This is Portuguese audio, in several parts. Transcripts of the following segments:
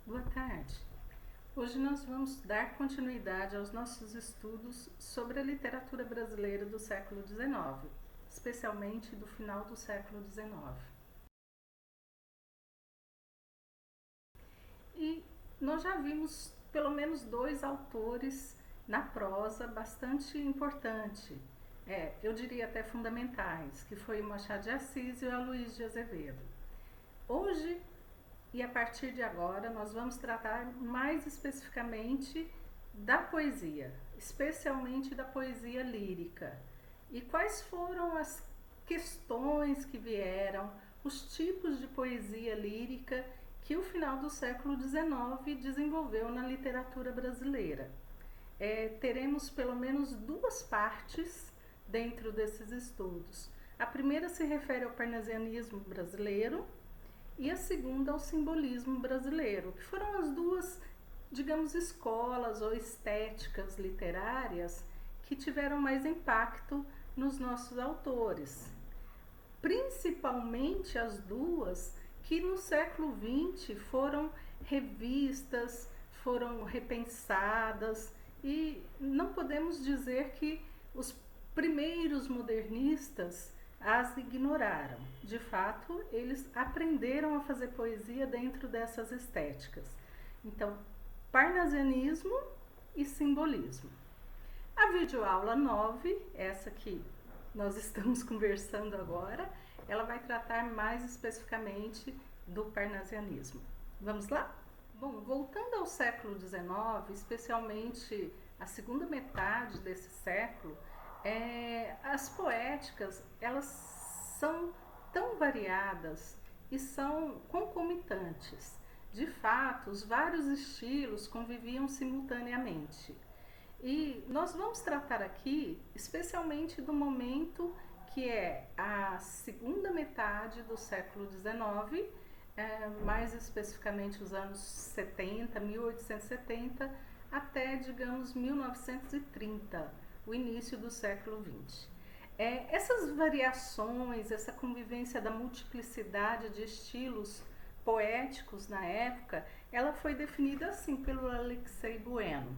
Boa tarde. Hoje nós vamos dar continuidade aos nossos estudos sobre a literatura brasileira do século XIX, especialmente do final do século XIX. E nós já vimos pelo menos dois autores na prosa bastante importante, eu diria até fundamentais, que foi o Machado de Assis e o Aloysio de Azevedo. Hoje e a partir de agora nós vamos tratar mais especificamente da poesia, especialmente da poesia lírica. E quais foram as questões que vieram, os tipos de poesia lírica que o final do século XIX desenvolveu na literatura brasileira. Teremos pelo menos duas partes dentro desses estudos. A primeira se refere ao parnasianismo brasileiro e a segunda ao simbolismo brasileiro, que foram as duas, digamos, escolas ou estéticas literárias que tiveram mais impacto nos nossos autores. Principalmente as duas que no século XX foram revistas, foram repensadas, e não podemos dizer que os primeiros modernistas as ignoraram. De fato, eles aprenderam a fazer poesia dentro dessas estéticas. Então, parnasianismo e simbolismo. A videoaula 9, essa que nós estamos conversando agora, ela vai tratar mais especificamente do parnasianismo. Vamos lá? Bom, voltando ao século XIX, especialmente a segunda metade desse século, as poéticas, elas são tão variadas e são concomitantes. De fato, os vários estilos conviviam simultaneamente. E nós vamos tratar aqui especialmente do momento que é a segunda metade do século XIX, mais especificamente os anos 70, 1870, até, digamos, 1930, o início do século XX. Essas variações, essa convivência da multiplicidade de estilos poéticos na época, ela foi definida assim pelo Alexei Bueno.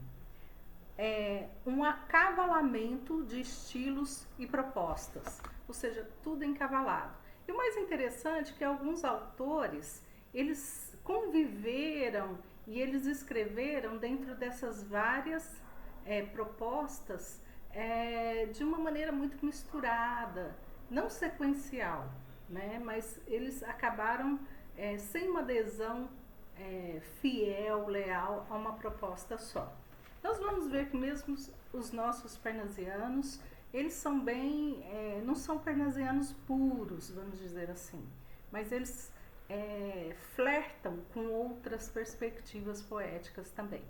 Um acavalamento de estilos e propostas, ou seja, tudo encavalado. E o mais interessante é que alguns autores, eles conviveram e eles escreveram dentro dessas várias propostas de uma maneira muito misturada, não sequencial, né? Mas eles acabaram sem uma adesão fiel, leal a uma proposta só. Nós vamos ver que mesmo os nossos parnasianos, eles são bem, não são parnasianos puros, vamos dizer assim, mas eles flertam com outras perspectivas poéticas também.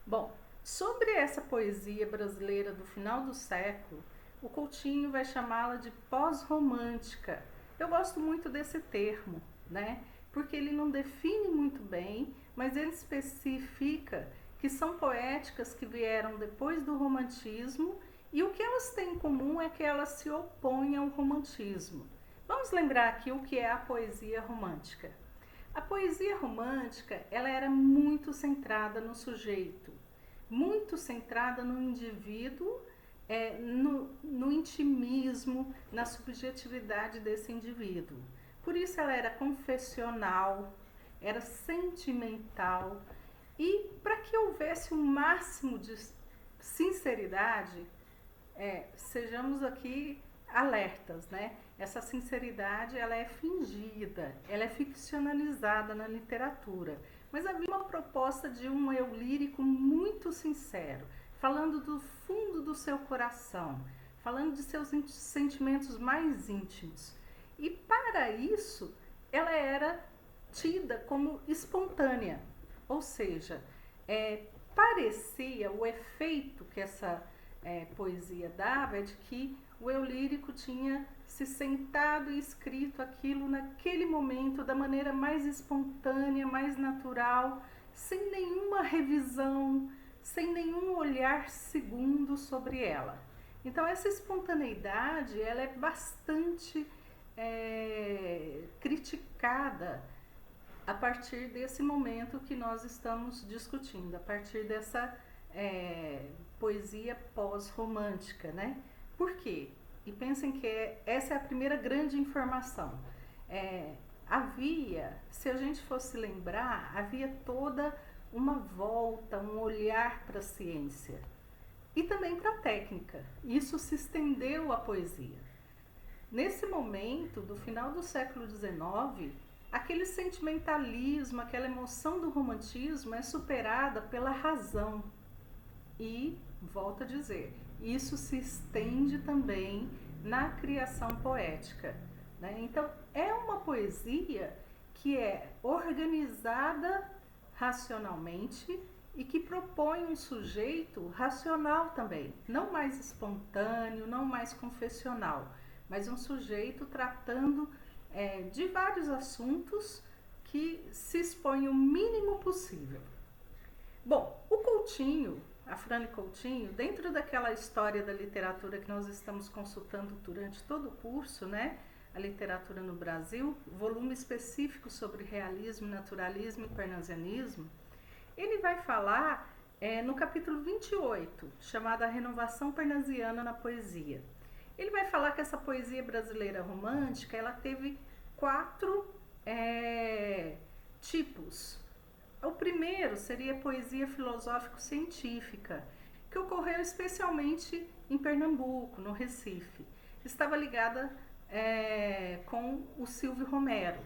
Bom, sobre essa poesia brasileira do final do século, o Coutinho vai chamá-la de pós-romântica. Eu gosto muito desse termo, né? Porque ele não define muito bem, mas ele especifica que são poéticas que vieram depois do romantismo, e o que elas têm em comum é que elas se opõem ao romantismo. Vamos lembrar aqui o que é a poesia romântica. A poesia romântica, ela era muito centrada no sujeito, muito centrada no indivíduo, no intimismo, na subjetividade desse indivíduo. Por isso ela era confessional, era sentimental, e para que houvesse um máximo de sinceridade, sejamos aqui alertas, né? Essa sinceridade, ela é fingida, ela é ficcionalizada na literatura, mas havia uma proposta de um eu lírico muito sincero, falando do fundo do seu coração, falando de seus sentimentos mais íntimos. E para isso, ela era tida como espontânea, ou seja, parecia, o efeito que essa poesia dava é de que o eu lírico tinha se sentado e escrito aquilo naquele momento da maneira mais espontânea, mais natural, sem nenhuma revisão, sem nenhum olhar segundo sobre ela. Então essa espontaneidade, ela é bastante criticada a partir desse momento que nós estamos discutindo, a partir dessa poesia pós-romântica, né? Por quê? E pensem que essa é a primeira grande informação. Se a gente fosse lembrar, havia toda uma volta, um olhar para a ciência e também para a técnica. Isso se estendeu à poesia. Nesse momento, do final do século XIX, aquele sentimentalismo, aquela emoção do romantismo é superada pela razão. E, volto a dizer, isso se estende também na criação poética, né? Então, é uma poesia que é organizada racionalmente e que propõe um sujeito racional também, não mais espontâneo, não mais confessional, mas um sujeito tratando de vários assuntos que se expõe o mínimo possível. Bom, o Coutinho, Afrânio Coutinho, dentro daquela história da literatura que nós estamos consultando durante todo o curso, né? A literatura no Brasil, volume específico sobre realismo, naturalismo e parnasianismo, ele vai falar no capítulo 28, chamado A Renovação Parnasiana na Poesia. Ele vai falar que essa poesia brasileira romântica, ela teve 4 tipos. O primeiro seria a poesia filosófico-científica, que ocorreu especialmente em Pernambuco, no Recife. Estava ligada com o Silvio Romero.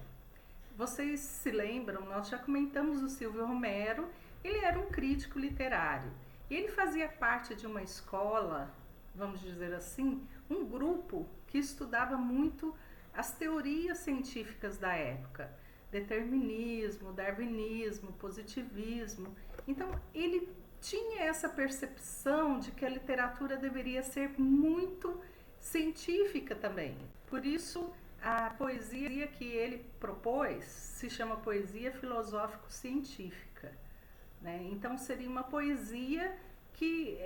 Vocês se lembram, nós já comentamos o Silvio Romero, ele era um crítico literário. E ele fazia parte de uma escola, vamos dizer assim, um grupo que estudava muito as teorias científicas da época. Determinismo, darwinismo, positivismo. Então, ele tinha essa percepção de que a literatura deveria ser muito científica também. Por isso, a poesia que ele propôs se chama poesia filosófico-científica, né? Então, seria uma poesia que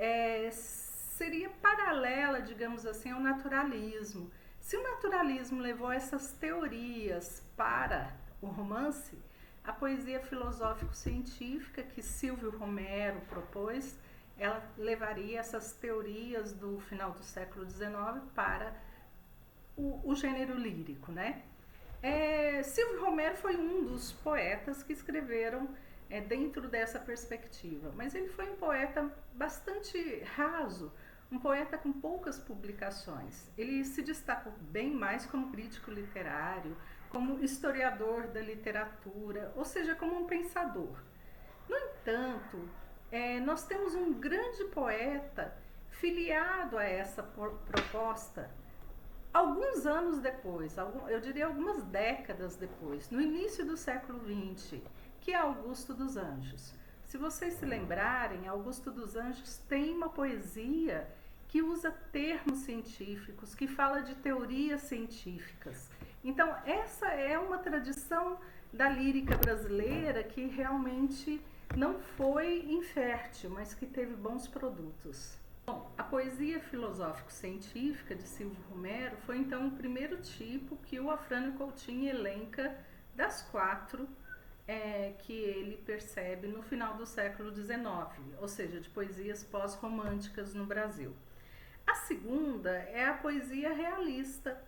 seria paralela, digamos assim, ao naturalismo. Se o naturalismo levou essas teorias para o romance, a poesia filosófico-científica que Silvio Romero propôs, ela levaria essas teorias do final do século XIX para o gênero lírico, né? Silvio Romero foi um dos poetas que escreveram dentro dessa perspectiva, mas ele foi um poeta bastante raso, um poeta com poucas publicações. Ele se destacou bem mais como crítico literário, como historiador da literatura, ou seja, como um pensador. No entanto, nós temos um grande poeta filiado a essa proposta alguns anos depois, eu diria algumas décadas depois, no início do século XX, que é Augusto dos Anjos. Se vocês se lembrarem, Augusto dos Anjos tem uma poesia que usa termos científicos, que fala de teorias científicas. Então, essa é uma tradição da lírica brasileira que realmente não foi infértil, mas que teve bons produtos. Bom, a poesia filosófico-científica de Silvio Romero foi então o primeiro tipo que o Afrânio Coutinho elenca das 4 que ele percebe no final do século XIX, ou seja, de poesias pós-românticas no Brasil. A segunda é a poesia realista,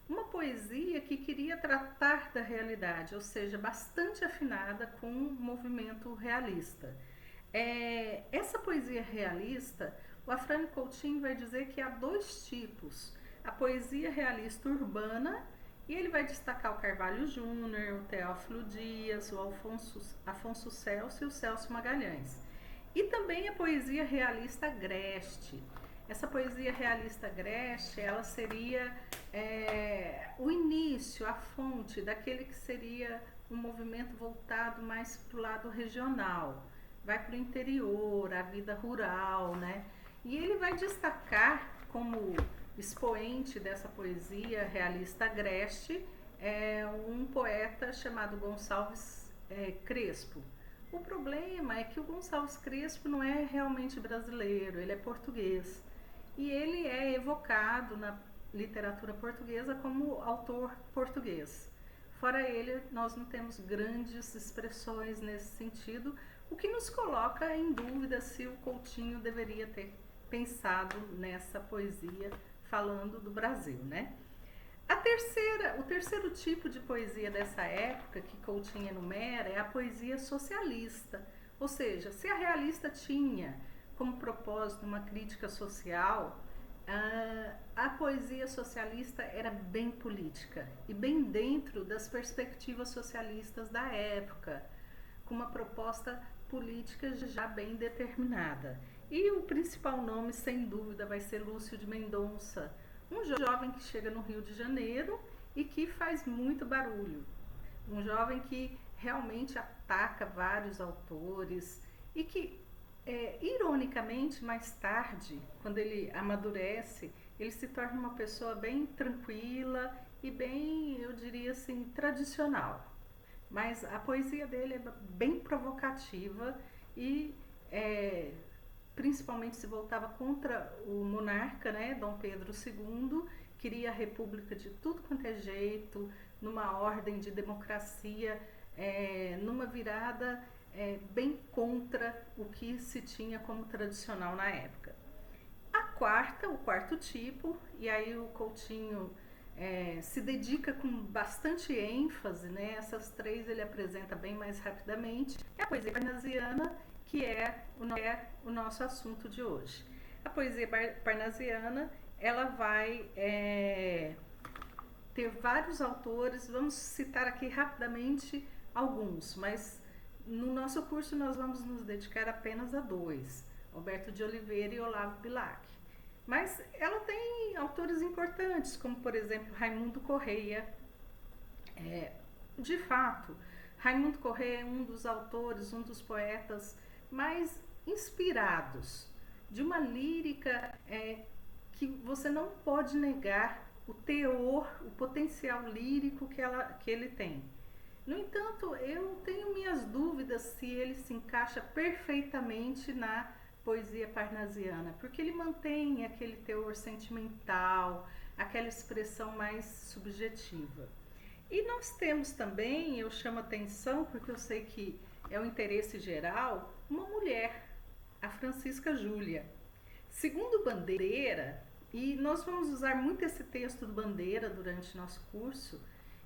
uma poesia que queria tratar da realidade, ou seja, bastante afinada com o movimento realista. Essa poesia realista, o Afrânio Coutinho vai dizer que há 2 tipos, a poesia realista urbana, e ele vai destacar o Carvalho Júnior, o Teófilo Dias, o Afonso Celso e o Celso Magalhães. E também a poesia realista agreste. Essa poesia realista agreste, ela seria o início, a fonte daquele que seria um movimento voltado mais para o lado regional, vai para o interior, a vida rural, né? E ele vai destacar como expoente dessa poesia realista agreste um poeta chamado Gonçalves Crespo. O problema é que o Gonçalves Crespo não é realmente brasileiro, ele é português. E ele é evocado na literatura portuguesa como autor português. Fora ele, nós não temos grandes expressões nesse sentido, o que nos coloca em dúvida se o Coutinho deveria ter pensado nessa poesia falando do Brasil, né? O terceiro tipo de poesia dessa época que Coutinho enumera é a poesia socialista, ou seja, se a realista tinha como propósito uma crítica social, a poesia socialista era bem política e bem dentro das perspectivas socialistas da época, com uma proposta política já bem determinada. E o principal nome, sem dúvida, vai ser Lúcio de Mendonça, um jovem que chega no Rio de Janeiro e que faz muito barulho. Um jovem que realmente ataca vários autores e que, ironicamente, mais tarde, quando ele amadurece, ele se torna uma pessoa bem tranquila e bem, eu diria assim, tradicional. Mas a poesia dele é bem provocativa e principalmente se voltava contra o monarca, né, Dom Pedro II, queria a república de tudo quanto é jeito, numa ordem de democracia, numa virada bem contra o que se tinha como tradicional na época. O quarto tipo, e aí o Coutinho se dedica com bastante ênfase, né? Essas três ele apresenta bem mais rapidamente, é a poesia parnasiana, que é o nosso assunto de hoje. A poesia parnasiana, ela vai ter vários autores, vamos citar aqui rapidamente alguns, mas no nosso curso nós vamos nos dedicar apenas a dois, Alberto de Oliveira e Olavo Bilac. Mas ela tem autores importantes, como por exemplo Raimundo Correia. De fato, Raimundo Correia é um dos autores, um dos poetas mais inspirados, de uma lírica que você não pode negar o teor, o potencial lírico que ele tem. No entanto, eu tenho minhas dúvidas se ele se encaixa perfeitamente na poesia parnasiana, porque ele mantém aquele teor sentimental, aquela expressão mais subjetiva. E nós temos também, eu chamo atenção, porque eu sei que é o interesse geral, uma mulher, a Francisca Júlia. Segundo Bandeira, e nós vamos usar muito esse texto do Bandeira durante nosso curso,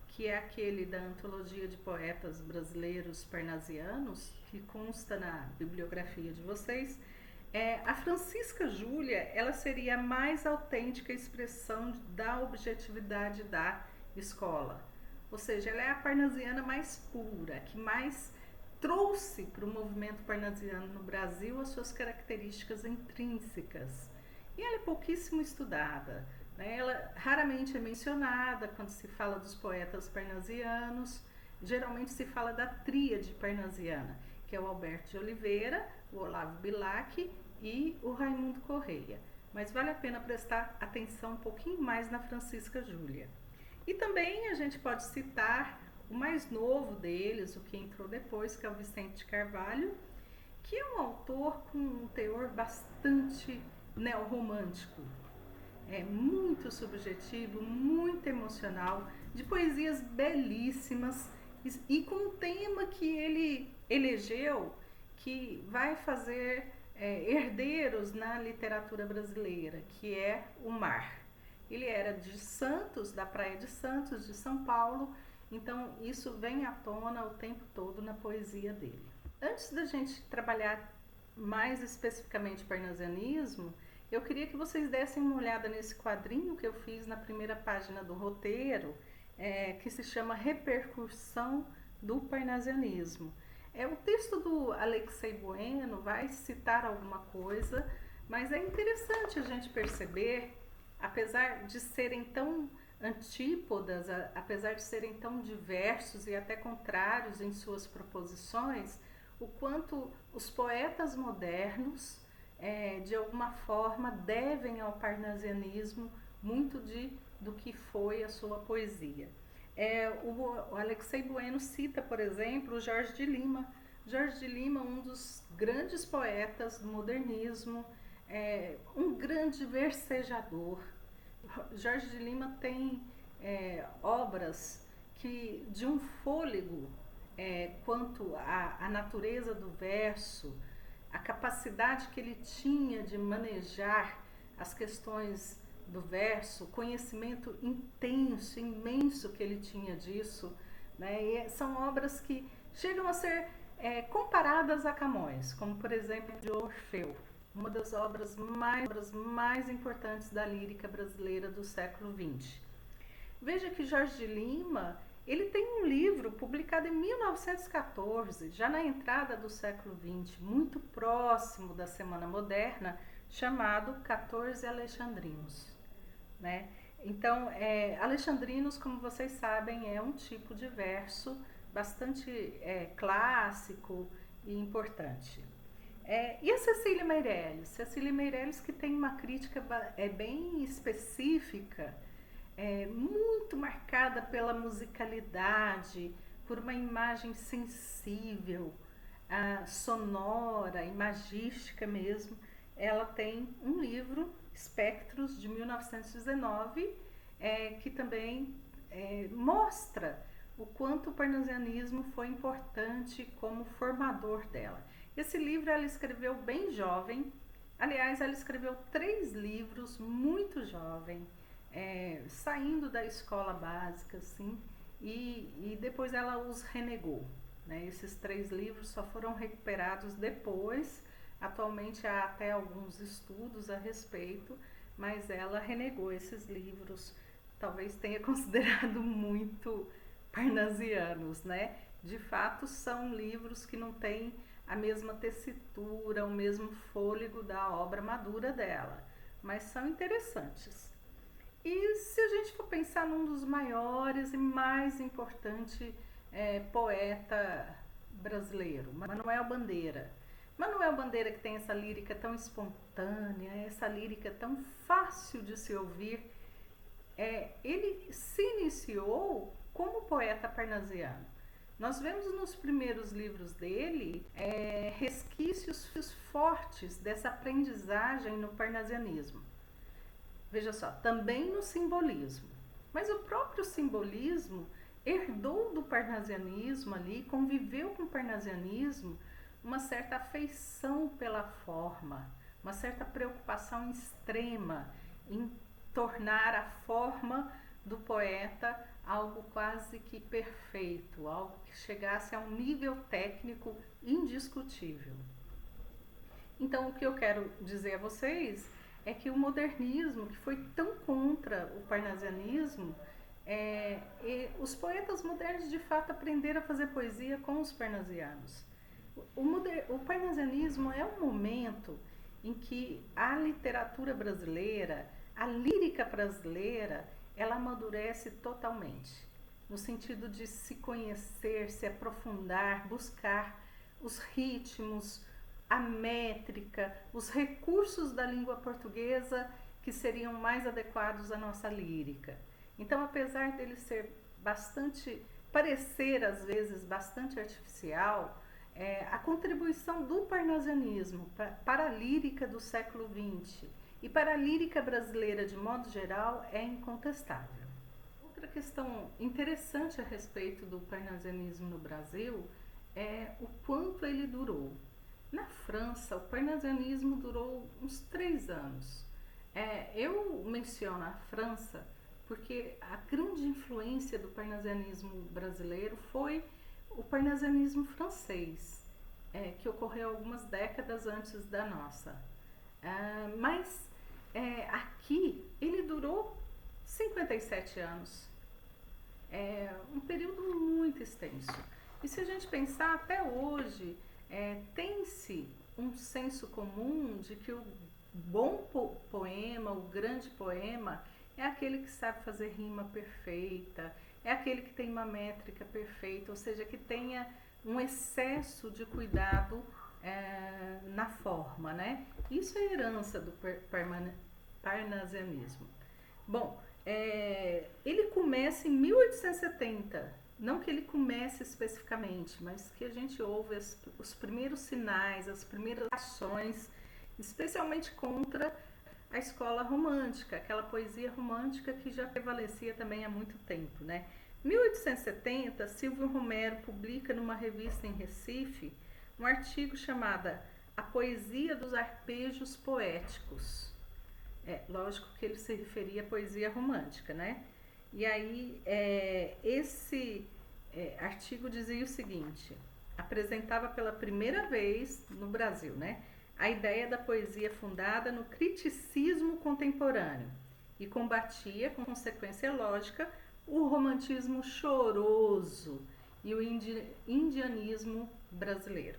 que é aquele da Antologia de Poetas Brasileiros Parnasianos, que consta na bibliografia de vocês, a Francisca Júlia, ela seria a mais autêntica expressão da objetividade da escola. Ou seja, ela é a parnasiana mais pura, que mais trouxe para o movimento parnasiano no Brasil as suas características intrínsecas. E ela é pouquíssimo estudada, né? Ela raramente é mencionada quando se fala dos poetas parnasianos. Geralmente se fala da tríade parnasiana, que é o Alberto de Oliveira, o Olavo Bilac e o Raimundo Correia. Mas vale a pena prestar atenção um pouquinho mais na Francisca Júlia. E também a gente pode citar o mais novo deles, o que entrou depois, que é o Vicente Carvalho, que é um autor com um teor bastante neorromântico. É muito subjetivo, muito emocional, de poesias belíssimas e com um tema que ele elegeu, que vai fazer herdeiros na literatura brasileira, que é o mar. Ele era de Santos, da Praia de Santos, de São Paulo, então isso vem à tona o tempo todo na poesia dele. Antes da gente trabalhar mais especificamente parnasianismo, eu queria que vocês dessem uma olhada nesse quadrinho que eu fiz na primeira página do roteiro, que se chama Repercussão do Parnasianismo. O texto do Alexei Bueno vai citar alguma coisa, mas é interessante a gente perceber, apesar de serem tão antípodas, apesar de serem tão diversos e até contrários em suas proposições, o quanto os poetas modernos, de alguma forma, devem ao parnasianismo muito do que foi a sua poesia. O Alexei Bueno cita, por exemplo, o Jorge de Lima. Jorge de Lima, um dos grandes poetas do modernismo, um grande versejador. Jorge de Lima tem obras que de um fôlego quanto à natureza do verso, a capacidade que ele tinha de manejar as questões do verso, conhecimento intenso, imenso que ele tinha disso, né? E são obras que chegam a ser comparadas a Camões, como por exemplo de Orfeu, uma das obras mais importantes da lírica brasileira do século XX. Veja que Jorge de Lima, ele tem um livro publicado em 1914, já na entrada do século XX, muito próximo da Semana Moderna, chamado 14 Alexandrinos, né? Então, alexandrinos, como vocês sabem, é um tipo de verso bastante clássico e importante. E a Cecília Meirelles? Cecília Meirelles, que tem uma crítica bem específica, muito marcada pela musicalidade, por uma imagem sensível, sonora, imagística mesmo. Ela tem um livro, Espectros, de 1919, que também mostra o quanto o parnasianismo foi importante como formador dela. Esse livro ela escreveu bem jovem, aliás, ela escreveu 3 livros muito jovem, saindo da escola básica, assim, e depois ela os renegou, né? Esses 3 livros só foram recuperados depois. Atualmente há até alguns estudos a respeito, mas ela renegou esses livros, talvez tenha considerado muito parnasianos, né? De fato, são livros que não têm a mesma tessitura, o mesmo fôlego da obra madura dela, mas são interessantes. E se a gente for pensar num dos maiores e mais importantes poeta brasileiro, Manoel Bandeira. Manoel Bandeira, que tem essa lírica tão espontânea, essa lírica tão fácil de se ouvir, ele se iniciou como poeta parnasiano. Nós vemos nos primeiros livros dele resquícios fortes dessa aprendizagem no parnasianismo. Veja só, também no simbolismo. Mas o próprio simbolismo herdou do parnasianismo ali, conviveu com o parnasianismo, uma certa afeição pela forma, uma certa preocupação extrema em tornar a forma do poeta algo quase que perfeito, algo que chegasse a um nível técnico indiscutível. Então, o que eu quero dizer a vocês é que o modernismo, que foi tão contra o parnasianismo, os poetas modernos de fato aprenderam a fazer poesia com os parnasianos. O parnasianismo é um momento em que a literatura brasileira, a lírica brasileira, ela amadurece totalmente, no sentido de se conhecer, se aprofundar, buscar os ritmos, a métrica, os recursos da língua portuguesa que seriam mais adequados à nossa lírica. Então, apesar dele ser parecer às vezes bastante artificial, a contribuição do parnasianismo para a lírica do século XX e para a lírica brasileira de modo geral é incontestável. Outra questão interessante a respeito do parnasianismo no Brasil é o quanto ele durou. Na França, o parnasianismo durou uns 3 anos. Eu menciono a França porque a grande influência do parnasianismo brasileiro foi o parnasianismo francês, que ocorreu algumas décadas antes da nossa. Mas aqui ele durou 57 anos. Um período muito extenso. E se a gente pensar até hoje, tem-se um senso comum de que o bom poema, o grande poema, é aquele que sabe fazer rima perfeita, é aquele que tem uma métrica perfeita, ou seja, que tenha um excesso de cuidado na forma, né? Isso é herança do parnasianismo. Bom, ele começa em 1870, não que ele comece especificamente, mas que a gente ouve os primeiros sinais, as primeiras ações, especialmente contra a escola romântica, aquela poesia romântica que já prevalecia também há muito tempo, né? Em 1870, Silvio Romero publica numa revista em Recife um artigo chamado A Poesia dos Arpejos Poéticos. Lógico que ele se referia à poesia romântica, né? E aí, esse artigo dizia o seguinte: apresentava pela primeira vez no Brasil, né, a ideia da poesia fundada no criticismo contemporâneo e combatia, com consequência lógica, o romantismo choroso e o indianismo brasileiro.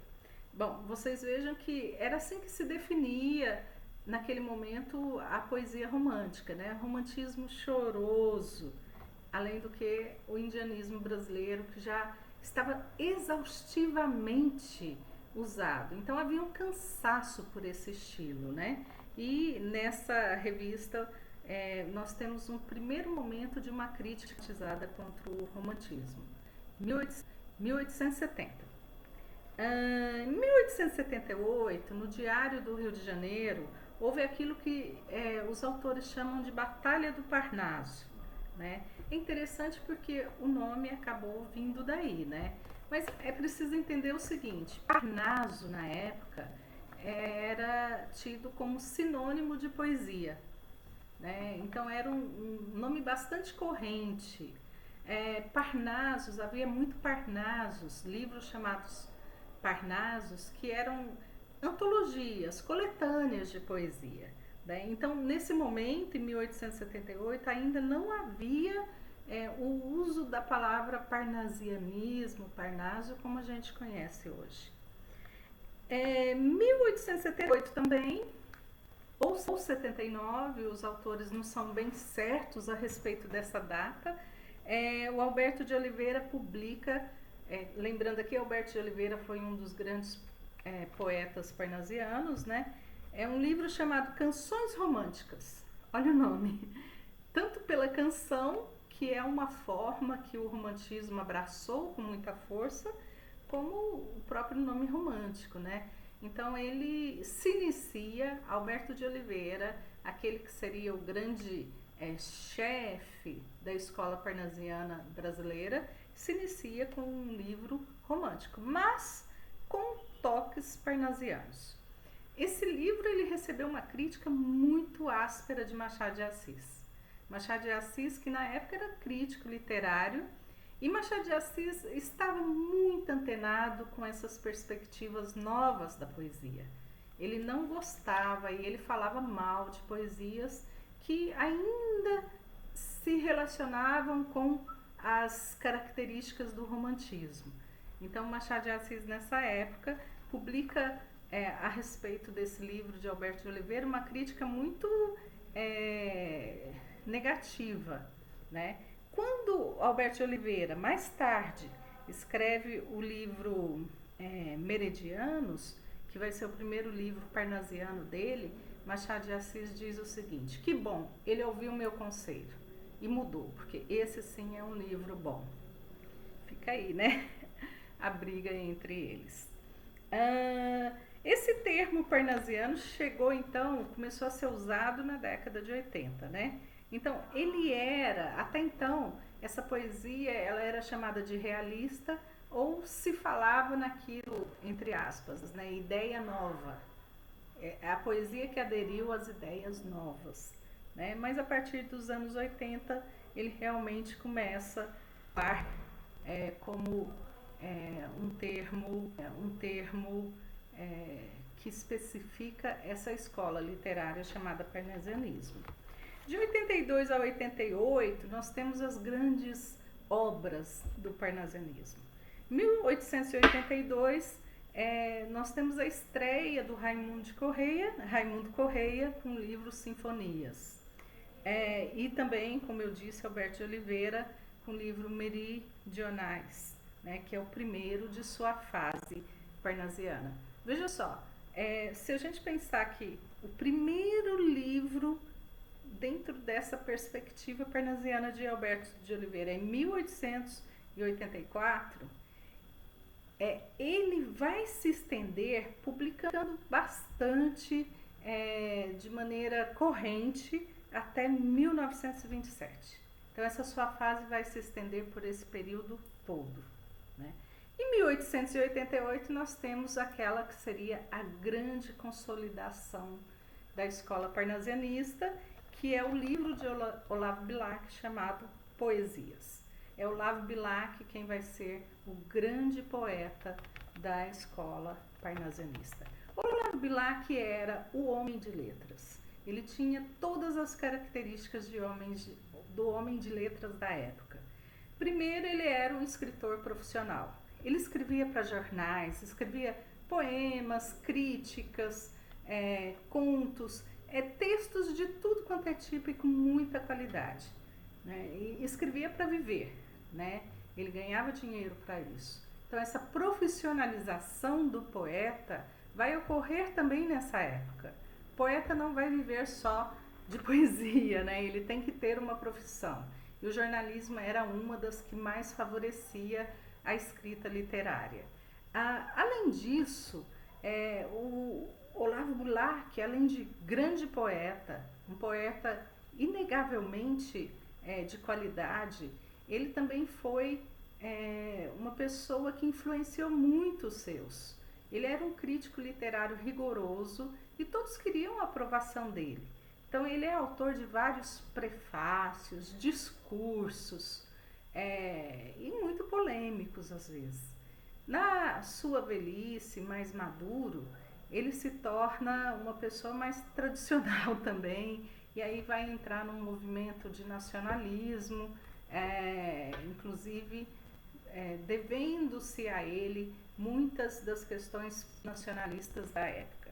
Bom, vocês vejam que era assim que se definia naquele momento a poesia romântica, né? Romantismo choroso, além do que o indianismo brasileiro, que já estava exaustivamente usado. Então havia um cansaço por esse estilo, né? E nessa revista nós temos um primeiro momento de uma crítica contra o romantismo. 1870. Em 1878, no Diário do Rio de Janeiro, houve aquilo que os autores chamam de Batalha do Parnaso, né? É interessante porque o nome acabou vindo daí, né? Mas é preciso entender o seguinte: Parnaso, na época, era tido como sinônimo de poesia, né? Então era um nome bastante corrente. Parnasos, havia muito Parnasos, livros chamados Parnasos, que eram antologias, coletâneas de poesia, né? Então, nesse momento, em 1878, ainda não havia o uso da palavra parnasianismo, Parnaso, como a gente conhece hoje. 1878 também, ou 79, os autores não são bem certos a respeito dessa data, o Alberto de Oliveira publica, lembrando aqui, Alberto de Oliveira foi um dos grandes poetas parnasianos, né? É um livro chamado Canções Românticas, olha o nome, tanto pela canção, que é uma forma que o romantismo abraçou com muita força, como o próprio nome romântico, né? Então ele se inicia, Alberto de Oliveira, aquele que seria o grande chefe da escola parnasiana brasileira, se inicia com um livro romântico, mas com toques parnasianos. Esse livro ele recebeu uma crítica muito áspera de Machado de Assis. Machado de Assis, que na época era crítico literário, e Machado de Assis estava muito antenado com essas perspectivas novas da poesia. Ele não gostava e ele falava mal de poesias que ainda se relacionavam com as características do romantismo. Então, Machado de Assis, nessa época, publica a respeito desse livro de Alberto de Oliveira uma crítica muito negativa, né? Quando Alberto de Oliveira, mais tarde, escreve o livro Meridianos, que vai ser o primeiro livro parnasiano dele, Machado de Assis diz o seguinte: que bom, ele ouviu o meu conselho e mudou, porque esse sim é um livro bom. Fica aí, né? A briga entre eles. Esse termo parnasiano chegou então, começou a ser usado na década de 80, né? Então, ele era, até então, essa poesia, ela era chamada de realista ou se falava naquilo, entre aspas, né, ideia nova. É a poesia que aderiu às ideias novas, né? Mas a partir dos anos 80, ele realmente começa a como um termo que especifica essa escola literária chamada parnasianismo. De 82 a 88, nós temos as grandes obras do parnasianismo. Em 1882, nós temos a estreia do Raimundo Correia com o livro Sinfonias. E também, como eu disse, Alberto de Oliveira com o livro Meridionais, né, que é o primeiro de sua fase parnasiana. Veja só, se a gente pensar que o primeiro livro dentro dessa perspectiva parnasiana de Alberto de Oliveira em 1884, ele vai se estender publicando bastante de maneira corrente até 1927. Então essa sua fase vai se estender por esse período todo, né? Em 1888 nós temos aquela que seria a grande consolidação da escola parnasianista, que é o livro de Olavo Bilac chamado Poesias. É Olavo Bilac quem vai ser o grande poeta da escola parnasianista. Olavo Bilac era o homem de letras. Ele tinha todas as características do homem de letras da época. Primeiro, ele era um escritor profissional. Ele escrevia para jornais, escrevia poemas, críticas, contos, textos de tudo quanto é tipo e com muita qualidade, né? E escrevia para viver, né? Ele ganhava dinheiro para isso. Então essa profissionalização do poeta vai ocorrer também nessa época. O poeta não vai viver só de poesia, né? Ele tem que ter uma profissão. E o jornalismo era uma das que mais favorecia a escrita literária. Além disso, o Olavo Bilac, além de grande poeta, um poeta inegavelmente de qualidade, ele também foi uma pessoa que influenciou muito os seus. Ele era um crítico literário rigoroso e todos queriam a aprovação dele. Então ele é autor de vários prefácios, discursos, e muito polêmicos às vezes. Na sua velhice, mais maduro, ele se torna uma pessoa mais tradicional também, e aí vai entrar num movimento de nacionalismo, inclusive devendo-se a ele muitas das questões nacionalistas da época.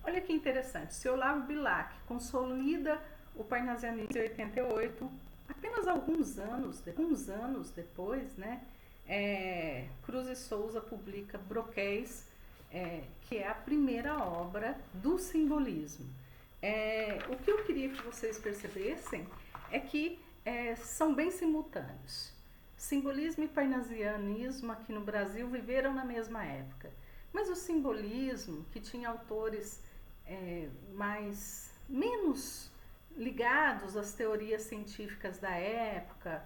Olha que interessante, se Olavo Bilac consolida o parnasianismo em 88, apenas alguns anos depois, né, Cruz e Souza publica Broquéis, que é a primeira obra do simbolismo. O que eu queria que vocês percebessem é que são bem simultâneos. Simbolismo e parnasianismo aqui no Brasil viveram na mesma época, mas o simbolismo, que tinha autores menos ligados às teorias científicas da época,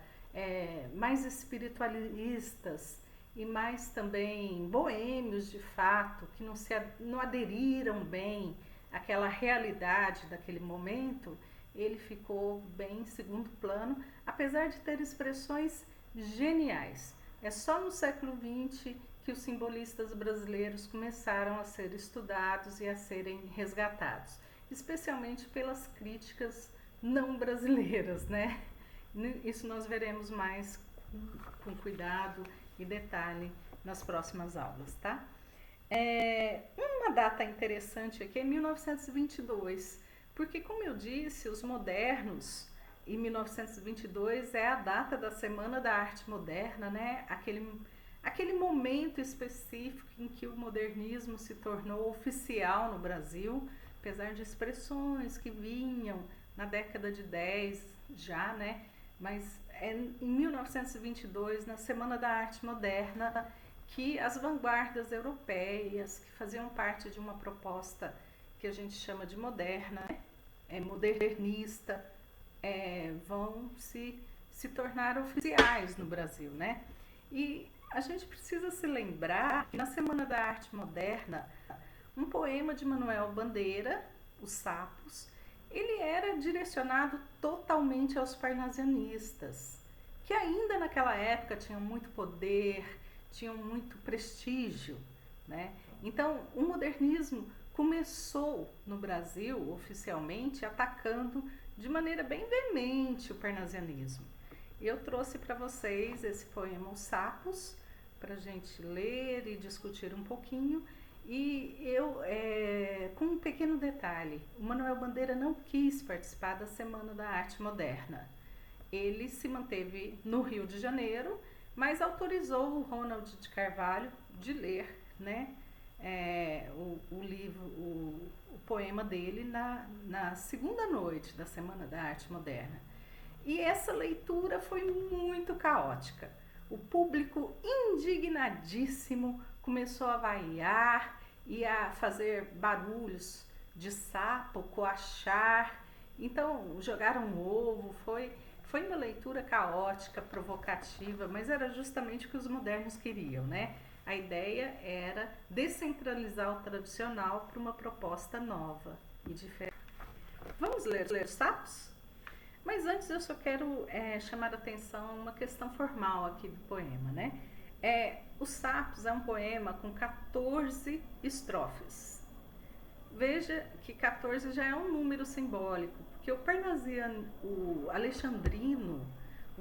mais espiritualistas e mais também boêmios de fato, que não aderiram bem àquela realidade daquele momento, ele ficou bem em segundo plano, apesar de ter expressões geniais. É só no século XX que os simbolistas brasileiros começaram a ser estudados e a serem resgatados, especialmente pelas críticas não brasileiras, né? Isso nós veremos mais com cuidado e detalhe nas próximas aulas, tá? Uma data interessante aqui é 1922, porque, como eu disse, os modernos, em 1922 é a data da Semana da Arte Moderna, né? Aquele momento específico em que o modernismo se tornou oficial no Brasil, apesar de expressões que vinham na década de 10 já, né? Mas é em 1922, na Semana da Arte Moderna, que as vanguardas europeias, que faziam parte de uma proposta que a gente chama de moderna, né? Modernista, vão se tornar oficiais no Brasil, né? E a gente precisa se lembrar que na Semana da Arte Moderna, um poema de Manuel Bandeira, Os Sapos, ele era direcionado totalmente aos parnasianistas, que ainda naquela época tinham muito poder, tinham muito prestígio, né? Então, o modernismo começou no Brasil, oficialmente, atacando de maneira bem veemente o parnasianismo. Eu trouxe para vocês esse poema Os Sapos, para a gente ler e discutir um pouquinho. E eu, com um pequeno detalhe, o Manuel Bandeira não quis participar da Semana da Arte Moderna. Ele se manteve no Rio de Janeiro, mas autorizou o Ronald de Carvalho de ler, né, o livro, o poema dele na segunda noite da Semana da Arte Moderna. E essa leitura foi muito caótica. O público, indignadíssimo, começou a vaiar e a fazer barulhos de sapo, coachar Então, jogaram um ovo, foi uma leitura caótica, provocativa, mas era justamente o que os modernos queriam, né? A ideia era descentralizar o tradicional para uma proposta nova e diferente. Vamos ler os sapos? Mas antes eu só quero chamar a atenção uma questão formal aqui do poema, né? Os Sapos é um poema com 14 estrofes. Veja que 14 já é um número simbólico, porque o parnasiano, o alexandrino,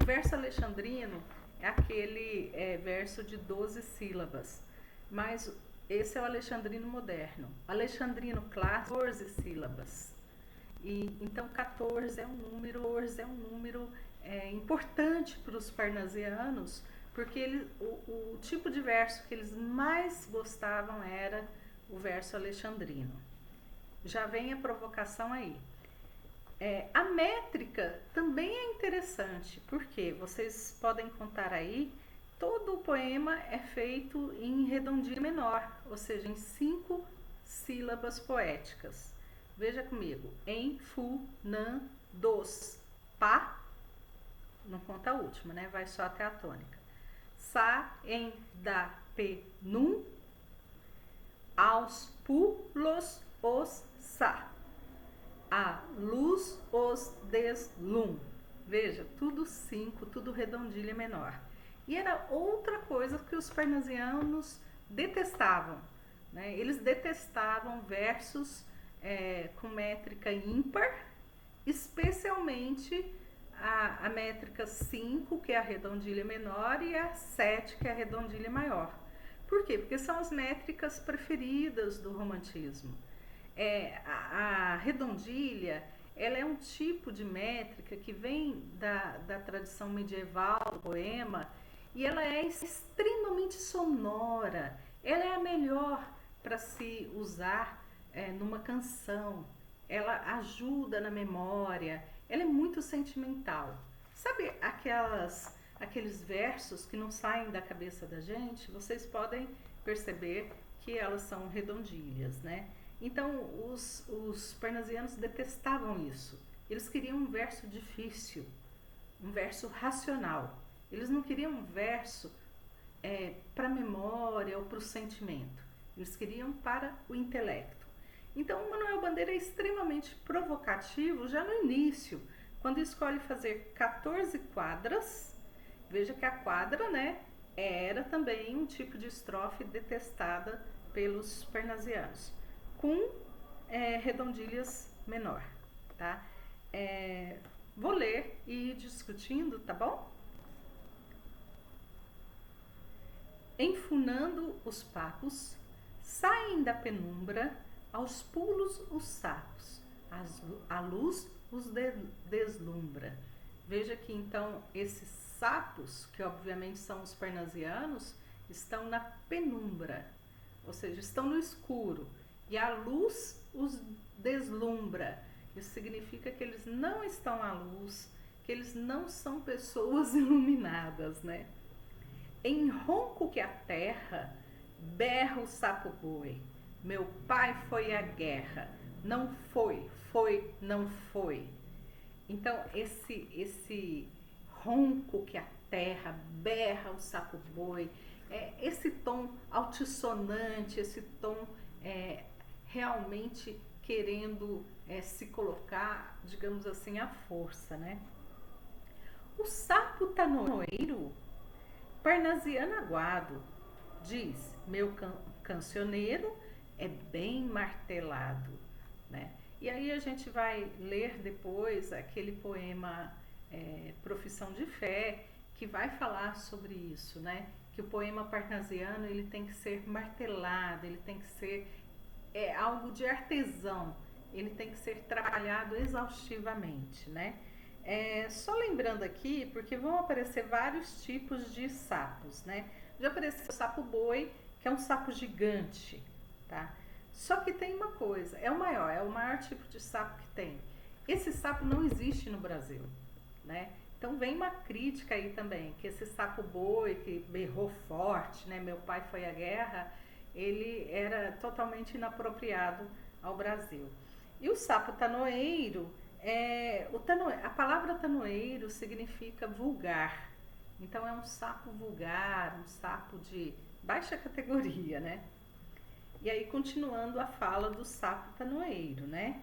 o verso alexandrino é aquele verso de 12 sílabas, mas esse é o alexandrino moderno. O alexandrino clássico, 14 sílabas. Então 14 é um número importante para os parnasianos, porque o tipo de verso que eles mais gostavam era o verso alexandrino. Já vem a provocação aí. A métrica também é interessante, porque vocês podem contar aí, todo o poema é feito em redondilha menor, ou seja, em 5 sílabas poéticas. Veja comigo, em, fu, nan, dos, pá, não conta a última, né? Vai só até a tônica. Sa, em, da, pe, num, aos pulos, os, sa. A luz, os, deslum. Veja, tudo 5, tudo redondilha menor. E era outra coisa que os parnasianos detestavam, né? Eles detestavam versos com métrica ímpar, especialmente a métrica 5, que é a redondilha menor, e a 7, que é a redondilha maior. Por quê? Porque são as métricas preferidas do romantismo. A redondilha, ela é um tipo de métrica que vem da tradição medieval do poema, e ela é extremamente sonora. Ela é a melhor para se usar numa canção. Ela ajuda na memória, ela é muito sentimental. Sabe aqueles versos que não saem da cabeça da gente? Vocês podem perceber que elas são redondilhas, né? Então, os parnasianos detestavam isso. Eles queriam um verso difícil, um verso racional. Eles não queriam um verso para a memória ou para o sentimento. Eles queriam para o intelecto. Então, o Manuel Bandeira é extremamente provocativo já no início, quando escolhe fazer 14 quadras. Veja que a quadra, né, era também um tipo de estrofe detestada pelos parnasianos, com redondilhas menor, tá? Vou ler e ir discutindo, tá bom? Enfunando os papos, saem da penumbra, aos pulos os sapos, a luz os deslumbra. Veja que então esses sapos, que obviamente são os parnasianos, estão na penumbra, ou seja, estão no escuro, e a luz os deslumbra. Isso significa que eles não estão à luz, que eles não são pessoas iluminadas, né? Em ronco que a terra, berra o sapo boi. Meu pai foi à guerra. Não foi, não foi. Então, esse ronco que a terra, berra o sapo boi, esse tom altissonante, esse tom realmente querendo se colocar, digamos assim, à força, né? O sapo tanoeiro, parnasiano aguado, diz, meu cancioneiro é bem martelado, né? E aí a gente vai ler depois aquele poema Profissão de Fé, que vai falar sobre isso, né? Que o poema parnasiano ele tem que ser martelado, ele tem que ser algo de artesão, ele tem que ser trabalhado exaustivamente, né? Só lembrando aqui, porque vão aparecer vários tipos de sapos, né? Já apareceu o sapo boi, que é um sapo gigante, tá? Só que tem uma coisa, é o maior tipo de sapo que tem. Esse sapo não existe no Brasil, né? Então vem uma crítica aí também, que esse sapo boi que berrou forte, né? Meu pai foi à guerra, ele era totalmente inapropriado ao Brasil. E o sapo tanoeiro A palavra tanoeiro significa vulgar. Então é um sapo vulgar, um sapo de baixa categoria, né? E aí, continuando a fala do sapo tanoeiro, né?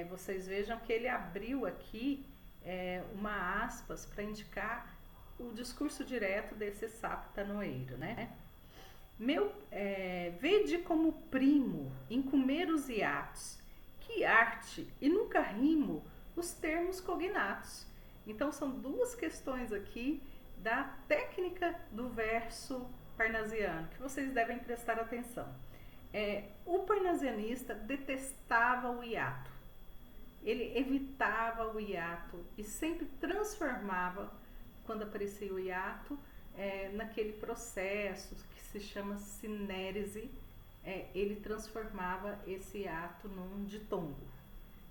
Vocês vejam que ele abriu aqui uma aspas para indicar o discurso direto desse sapo tanoeiro, né? Vede como primo em comer os hiatos, que arte, e nunca rimo os termos cognatos. Então são duas questões aqui da técnica do verso parnasiano, que vocês devem prestar atenção. O parnasianista detestava o hiato, ele evitava o hiato e sempre transformava, quando aparecia o hiato, naquele processo que se chama sinérese, ele transformava esse hiato num ditongo.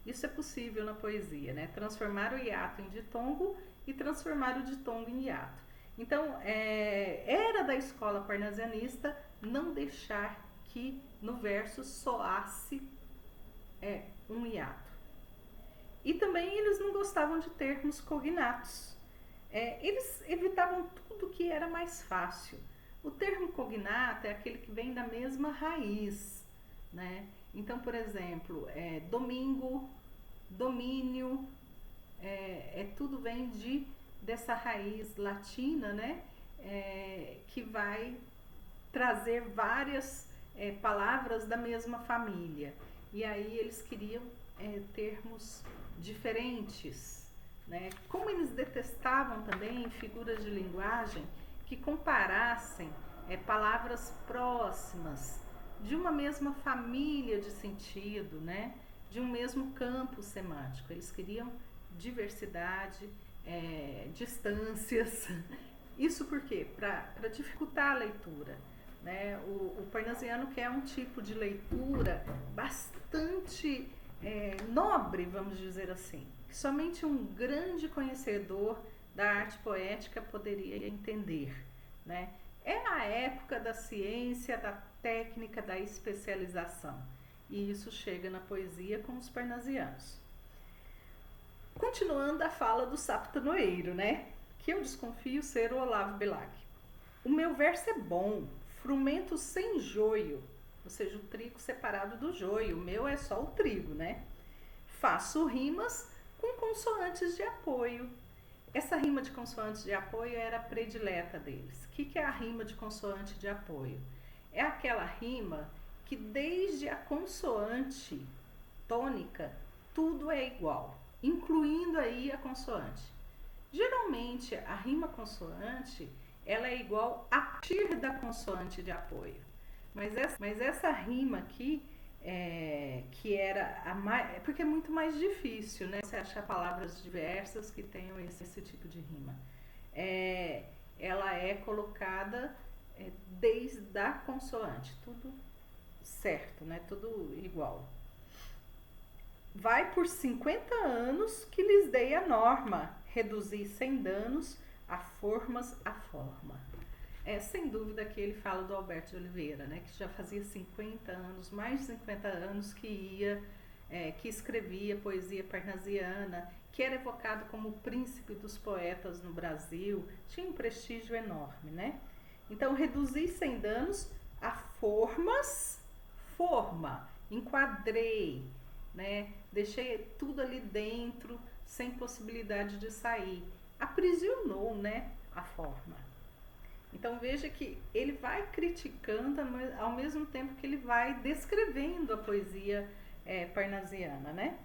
Isso é possível na poesia, né? Transformar o hiato em ditongo e transformar o ditongo em hiato. Então, era da escola parnasianista não deixar que no verso soasse um hiato. E também eles não gostavam de termos cognatos. Eles evitavam tudo que era mais fácil. O termo cognato é aquele que vem da mesma raiz, né? Então, por exemplo, domingo, domínio, tudo vem dessa raiz latina, né? Que vai trazer várias palavras da mesma família. E aí eles queriam termos diferentes, né? Como eles detestavam também figuras de linguagem que comparassem palavras próximas de uma mesma família de sentido, né? De um mesmo campo semântico. Eles queriam diversidade, distâncias. Isso por quê? Para dificultar a leitura, né? O parnasiano quer um tipo de leitura bastante nobre, vamos dizer assim, que somente um grande conhecedor da arte poética poderia entender, né? É a época da ciência, da técnica, da especialização, e isso chega na poesia com os parnasianos. Continuando a fala do sapo tanoeiro, né? Que eu desconfio ser o Olavo Bilac. O meu verso é bom, frumento sem joio, ou seja, o trigo separado do joio. O meu é só o trigo, né? Faço rimas com consoantes de apoio. Essa rima de consoantes de apoio era a predileta deles. O que é a rima de consoante de apoio? É aquela rima que desde a consoante tônica tudo é igual, incluindo aí a consoante. Geralmente a rima consoante ela é igual a partir da consoante de apoio, mas essa rima aqui que era a mais, porque é muito mais difícil, né? Você achar palavras diversas que tenham esse tipo de rima. Ela é colocada desde a consoante, tudo certo, né? Tudo igual. Vai por 50 anos que lhes dei a norma, reduzir sem danos a formas a forma. Sem dúvida que ele fala do Alberto de Oliveira, né, que já fazia 50 anos, mais de 50 anos que escrevia poesia parnasiana, que era evocado como o príncipe dos poetas no Brasil, tinha um prestígio enorme, né? Então, reduzir sem danos a forma, enquadrei, né? Deixei tudo ali dentro, sem possibilidade de sair. Aprisionou, né, a forma. Então veja que ele vai criticando ao mesmo tempo que ele vai descrevendo a poesia parnasiana, né?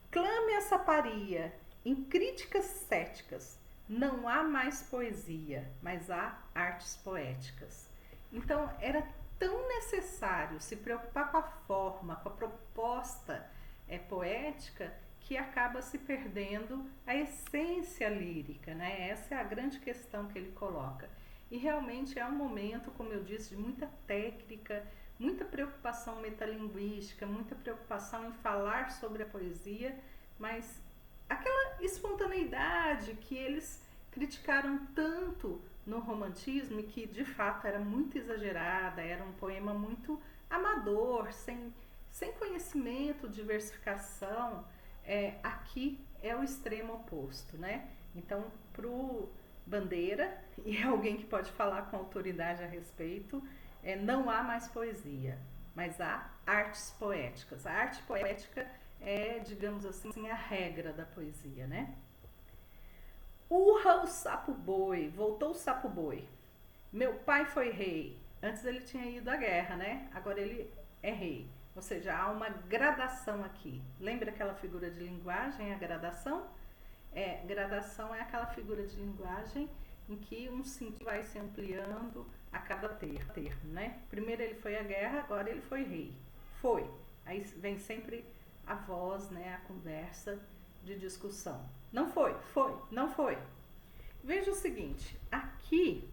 Clame a saparia, em críticas céticas, não há mais poesia, mas há artes poéticas. Então era tão necessário se preocupar com a forma, com a proposta poética, que acaba se perdendo a essência lírica, né? Essa é a grande questão que ele coloca. E realmente é um momento, como eu disse, de muita técnica, muita preocupação metalinguística, muita preocupação em falar sobre a poesia, mas aquela espontaneidade que eles criticaram tanto no romantismo, e que de fato era muito exagerada, era um poema muito amador, sem conhecimento, diversificação, aqui é o extremo oposto, né? Então, pro Bandeira, e é alguém que pode falar com autoridade a respeito, não há mais poesia, mas há artes poéticas. A arte poética é, digamos assim, a regra da poesia, né? Urra o sapo boi, voltou o sapo boi. Meu pai foi rei. Antes ele tinha ido à guerra, né? Agora ele é rei. Ou seja, há uma gradação aqui. Lembra aquela figura de linguagem, a gradação? Gradação é aquela figura de linguagem em que um sentido vai se ampliando a cada termo, né? Primeiro ele foi à guerra, agora ele foi rei. Foi. Aí vem sempre a voz, né? A conversa de discussão. Não foi, foi, não foi. Veja o seguinte, aqui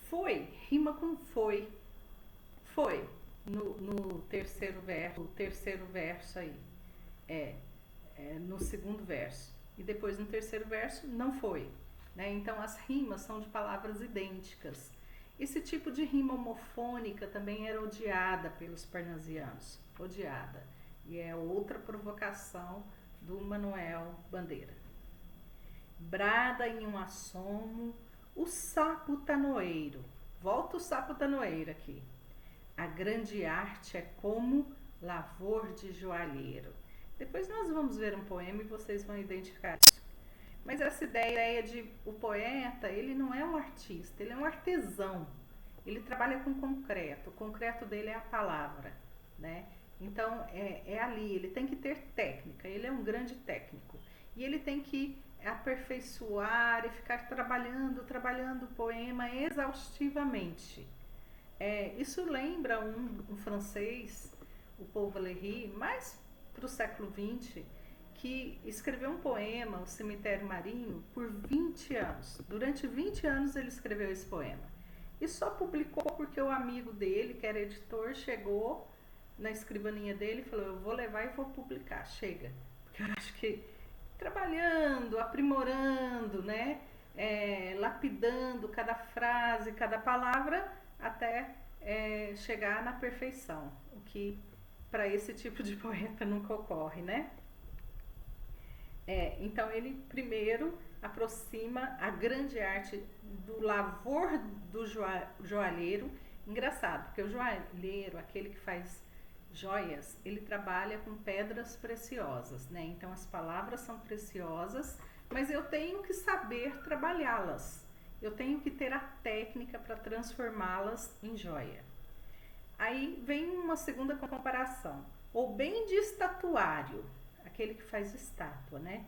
foi rima com foi. Foi no terceiro verso, o terceiro verso aí, no segundo verso. E depois no terceiro verso não foi, né? Então as rimas são de palavras idênticas. Esse tipo de rima homofônica também era odiada pelos parnasianos, odiada. E é outra provocação do Manuel Bandeira. Brada em um assomo o sapo tanoeiro. Volta o sapo tanoeiro aqui. A grande arte é como lavor de joalheiro. Depois nós vamos ver um poema e vocês vão identificar isso. Mas essa ideia de o poeta, ele não é um artista, ele é um artesão. Ele trabalha com concreto. O concreto dele é a palavra, né? Então é ali, ele tem que ter técnica, ele é um grande técnico. E ele tem que aperfeiçoar e ficar trabalhando o poema exaustivamente. Isso lembra um francês, o Paul Valéry, mais para o século XX, que escreveu um poema, O Cemitério Marinho, por 20 anos. Durante 20 anos ele escreveu esse poema. E só publicou porque o amigo dele, que era editor, chegou na escrivaninha dele e falou: eu vou levar e vou publicar, chega. Porque eu acho que trabalhando, aprimorando, né? Lapidando cada frase, cada palavra, até chegar na perfeição, o que para esse tipo de poeta nunca ocorre, né? Então ele primeiro aproxima a grande arte do lavor do joalheiro. Engraçado, porque o joalheiro, aquele que faz joias, ele trabalha com pedras preciosas, né? Então as palavras são preciosas, mas eu tenho que saber trabalhá-las. Eu tenho que ter a técnica para transformá-las em joia. Aí vem uma segunda comparação. Ou bem de estatuário, aquele que faz estátua, né?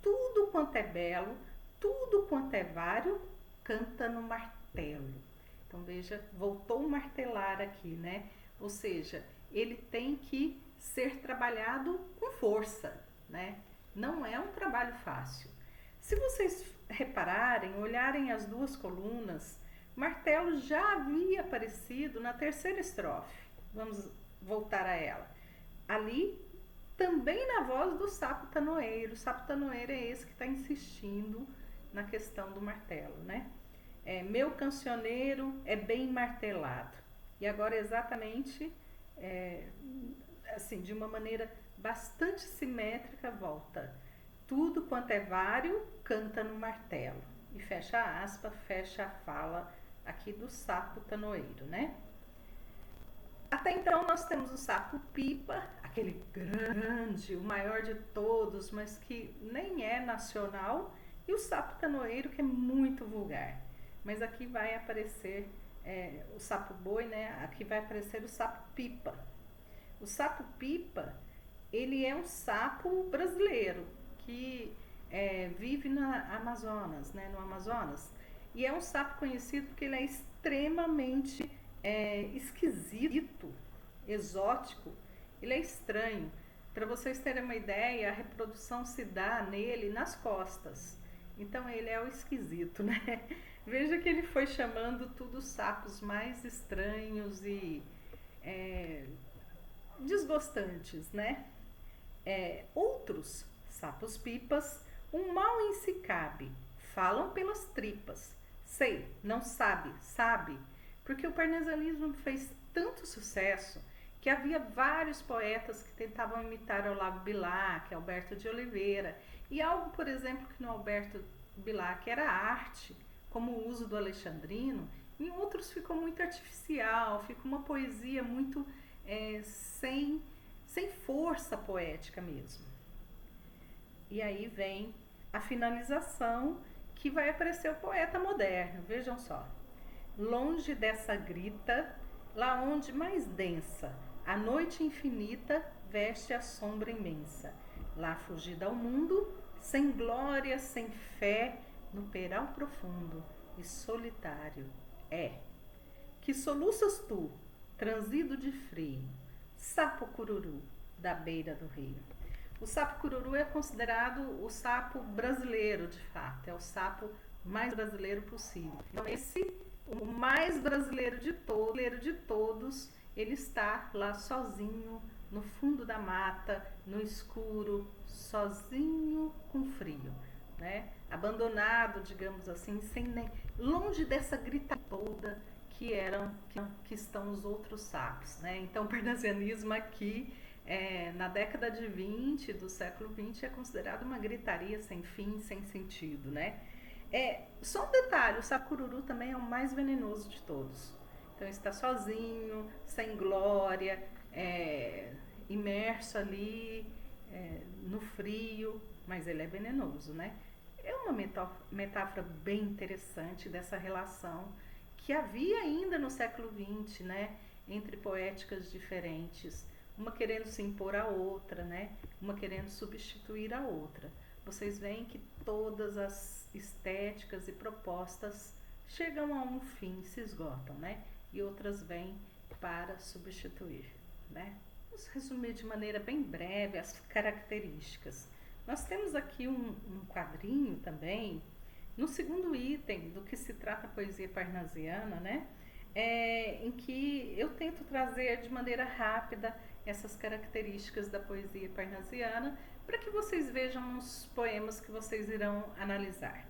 Tudo quanto é belo, tudo quanto é vário, canta no martelo. Então veja, voltou o martelar aqui, né? Ou seja, ele tem que ser trabalhado com força, né? Não é um trabalho fácil. Se vocês repararem, olharem as duas colunas, martelo já havia aparecido na terceira estrofe. Vamos voltar a ela. Ali, também na voz do sapo tanoeiro. O sapo tanoeiro é esse que está insistindo na questão do martelo, né? Meu cancioneiro é bem martelado. E agora exatamente, assim, de uma maneira bastante simétrica, volta. Tudo quanto é vário, canta no martelo. E fecha a aspa, fecha a fala aqui do sapo tanoeiro, né? Até então nós temos o sapo pipa, aquele grande, o maior de todos, mas que nem é nacional, e o sapo tanoeiro, que é muito vulgar. Mas aqui vai aparecer o sapo boi, né? Aqui vai aparecer o sapo pipa. O sapo pipa, ele é um sapo brasileiro que vive na Amazonas, né? No Amazonas. E é um sapo conhecido porque ele é extremamente esquisito, exótico. Ele é estranho. Para vocês terem uma ideia, a reprodução se dá nele nas costas. Então ele é o esquisito, né? Veja que ele foi chamando tudo sapos mais estranhos e desgostantes, né? Outros sapos pipas, um mal em si cabe, falam pelas tripas. Sei, não sabe, sabe, porque o parnasianismo fez tanto sucesso que havia vários poetas que tentavam imitar Olavo Bilac, Alberto de Oliveira, e algo, por exemplo, que no Alberto Bilac era arte, como o uso do alexandrino, em outros ficou muito artificial, ficou uma poesia muito sem força poética mesmo. E aí vem a finalização, que vai aparecer o poeta moderno, vejam só. Longe dessa grita, lá onde mais densa, a noite infinita veste a sombra imensa. Lá fugida ao mundo, sem glória, sem fé, no peral profundo e solitário que soluças tu, transido de frio, sapo cururu da beira do rio. O sapo cururu é considerado o sapo brasileiro, de fato, é o sapo mais brasileiro possível. Então, o mais brasileiro de todos, ele está lá sozinho, no fundo da mata, no escuro, sozinho com frio, né? Abandonado, digamos assim, longe dessa grita toda que estão os outros sapos, né? Então, o parnasianismo aqui, na década de 20 do século 20, é considerado uma gritaria sem fim, sem sentido, né? Só um detalhe, o sapo cururu também é o mais venenoso de todos. Então, está sozinho, sem glória, imerso ali no frio, mas ele é venenoso, né? É uma metáfora bem interessante dessa relação que havia ainda no século XX, né? Entre poéticas diferentes, uma querendo se impor à outra, né? Uma querendo substituir a outra. Vocês veem que todas as estéticas e propostas chegam a um fim, se esgotam, né? E outras vêm para substituir, né? Vamos resumir de maneira bem breve as características. Nós temos aqui um quadrinho também, no segundo item do que se trata a poesia parnasiana, né? Em que eu tento trazer de maneira rápida essas características da poesia parnasiana para que vocês vejam os poemas que vocês irão analisar.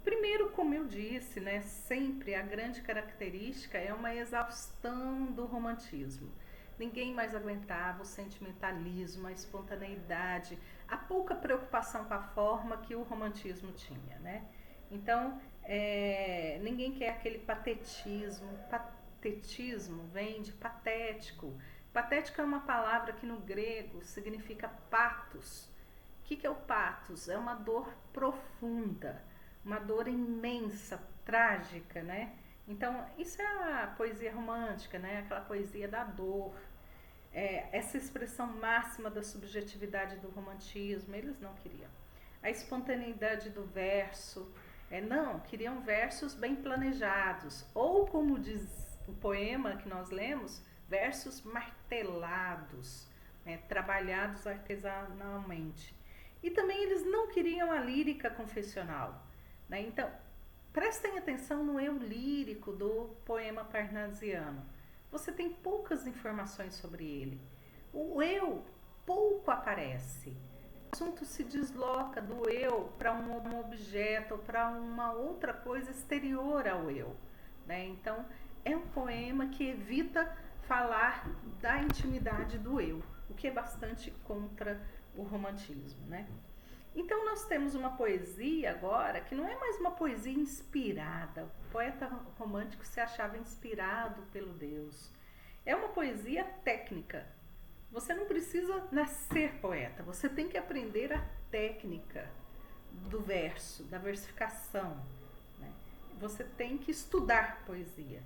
Primeiro, como eu disse, né, sempre a grande característica é uma exaustão do romantismo. Ninguém mais aguentava o sentimentalismo, a espontaneidade, a pouca preocupação com a forma que o romantismo tinha, né? Então, ninguém quer aquele patetismo. Patetismo vem de patético. Patético é uma palavra que no grego significa patos. O que é o patos? É uma dor profunda, uma dor imensa, trágica, né? Então, isso é a poesia romântica, né? Aquela poesia da dor. Essa expressão máxima da subjetividade do romantismo, eles não queriam. A espontaneidade do verso, não, queriam versos bem planejados, ou como diz o poema que nós lemos, versos martelados, né, trabalhados artesanalmente. E também eles não queriam a lírica confessional, né? Então, prestem atenção no eu lírico do poema parnasiano. Você tem poucas informações sobre ele. O eu pouco aparece. O assunto se desloca do eu para um objeto, para uma outra coisa exterior ao eu, né? Então, é um poema que evita falar da intimidade do eu, o que é bastante contra o romantismo, né? Então, nós temos uma poesia agora que não é mais uma poesia inspirada. O poeta romântico se achava inspirado pelo Deus. É uma poesia técnica. Você não precisa nascer poeta, você tem que aprender a técnica do verso, da versificação, né? Você tem que estudar poesia.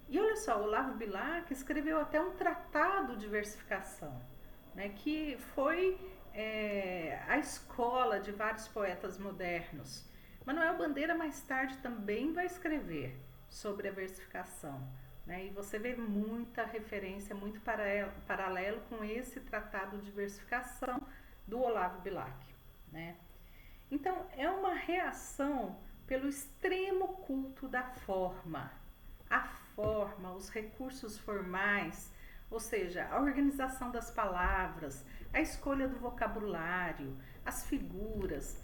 E olha só, Olavo Bilac escreveu até um tratado de versificação, né, que foi a escola de vários poetas modernos. Manuel Bandeira mais tarde também vai escrever sobre a versificação, né, e você vê muita referência, muito paralelo com esse tratado de versificação do Olavo Bilac, né? Então, é uma reação pelo extremo culto da forma. A forma, os recursos formais, ou seja, a organização das palavras, a escolha do vocabulário, as figuras,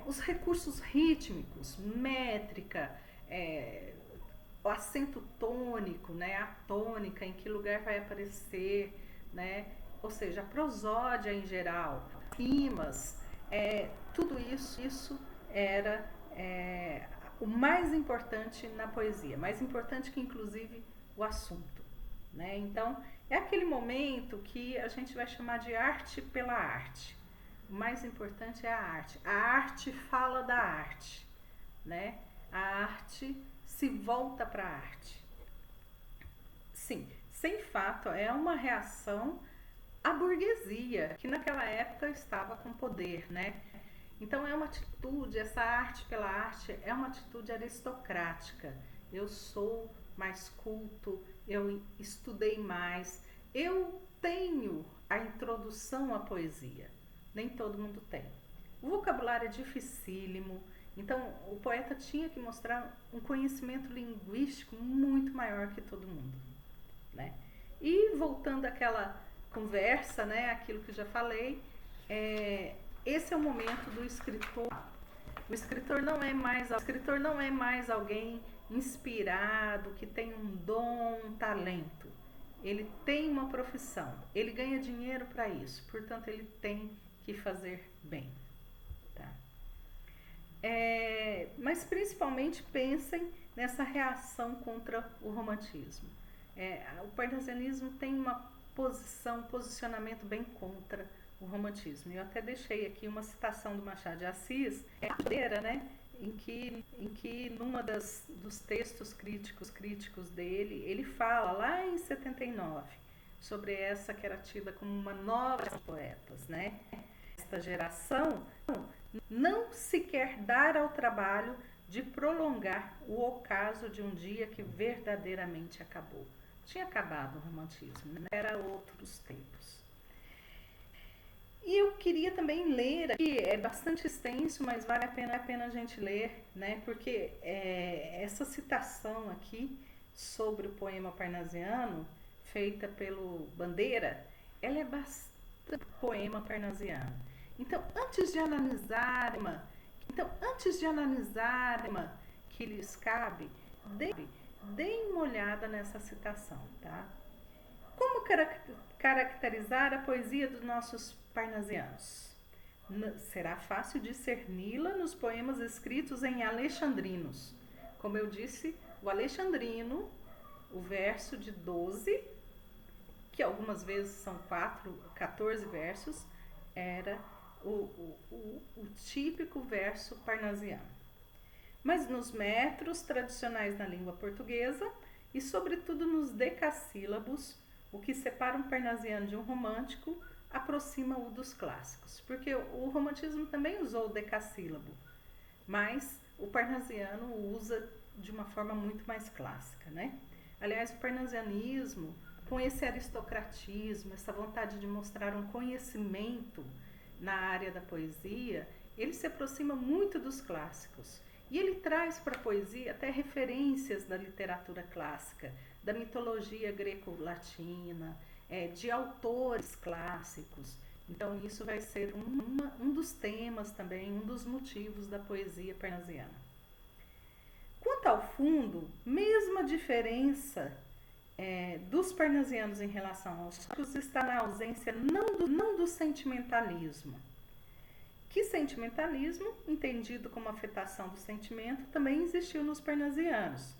os recursos rítmicos, métrica, o acento tônico, né, a tônica, em que lugar vai aparecer, né, ou seja, a prosódia em geral, rimas, tudo isso era o mais importante na poesia, mais importante que inclusive o assunto, né? Então é aquele momento que a gente vai chamar de arte pela arte. O mais importante é a arte. A arte fala da arte, né? A arte se volta para a arte. Sim, sem fato, é uma reação à burguesia, que naquela época estava com poder, né? Então é uma atitude, essa arte pela arte é uma atitude aristocrática. Eu sou mais culto, eu estudei mais, eu tenho a introdução à poesia. Nem todo mundo tem. O vocabulário é dificílimo, então o poeta tinha que mostrar um conhecimento linguístico muito maior que todo mundo, né? E voltando àquela conversa, né, aquilo que já falei, esse é o momento do escritor. O escritor não é mais alguém inspirado, que tem um dom, um talento. Ele tem uma profissão, ele ganha dinheiro para isso, portanto ele tem que fazer bem. Tá? Mas principalmente pensem nessa reação contra o romantismo. O parnasianismo tem um posicionamento bem contra o romantismo. Eu até deixei aqui uma citação do Machado de Assis, né, em que numa dos textos críticos dele, ele fala lá em 79 sobre essa que era tida como uma nova geração de poetas, né? Esta geração não se quer dar ao trabalho de prolongar o ocaso de um dia que verdadeiramente acabou. Tinha acabado o romantismo, né? Era outros tempos. E eu queria também ler aqui, é bastante extenso, mas vale a pena a gente ler, né? Porque essa citação aqui sobre o poema parnasiano, feita pelo Bandeira, ela é bastante poema parnasiano. Então, antes de analisar que lhes cabe, deem uma olhada nessa citação, tá? Como caracterizar a poesia dos nossos parnasianos? Será fácil discerni-la nos poemas escritos em alexandrinos. Como eu disse, o alexandrino, o verso de 12, que algumas vezes são 14 versos, era o típico verso parnasiano. Mas nos metros tradicionais na língua portuguesa e sobretudo nos decassílabos, o que separa um parnasiano de um romântico aproxima-o dos clássicos, porque o romantismo também usou o decassílabo, mas o parnasiano usa de uma forma muito mais clássica, né? Aliás, o parnasianismo, com esse aristocratismo, essa vontade de mostrar um conhecimento na área da poesia, ele se aproxima muito dos clássicos. E ele traz para a poesia até referências da literatura clássica, da mitologia greco-latina, de autores clássicos. Então isso vai ser um dos temas também, um dos motivos da poesia parnasiana. Quanto ao fundo, mesma diferença dos parnasianos em relação aos clássicos está na ausência não do sentimentalismo. Que sentimentalismo, entendido como afetação do sentimento, também existiu nos parnasianos,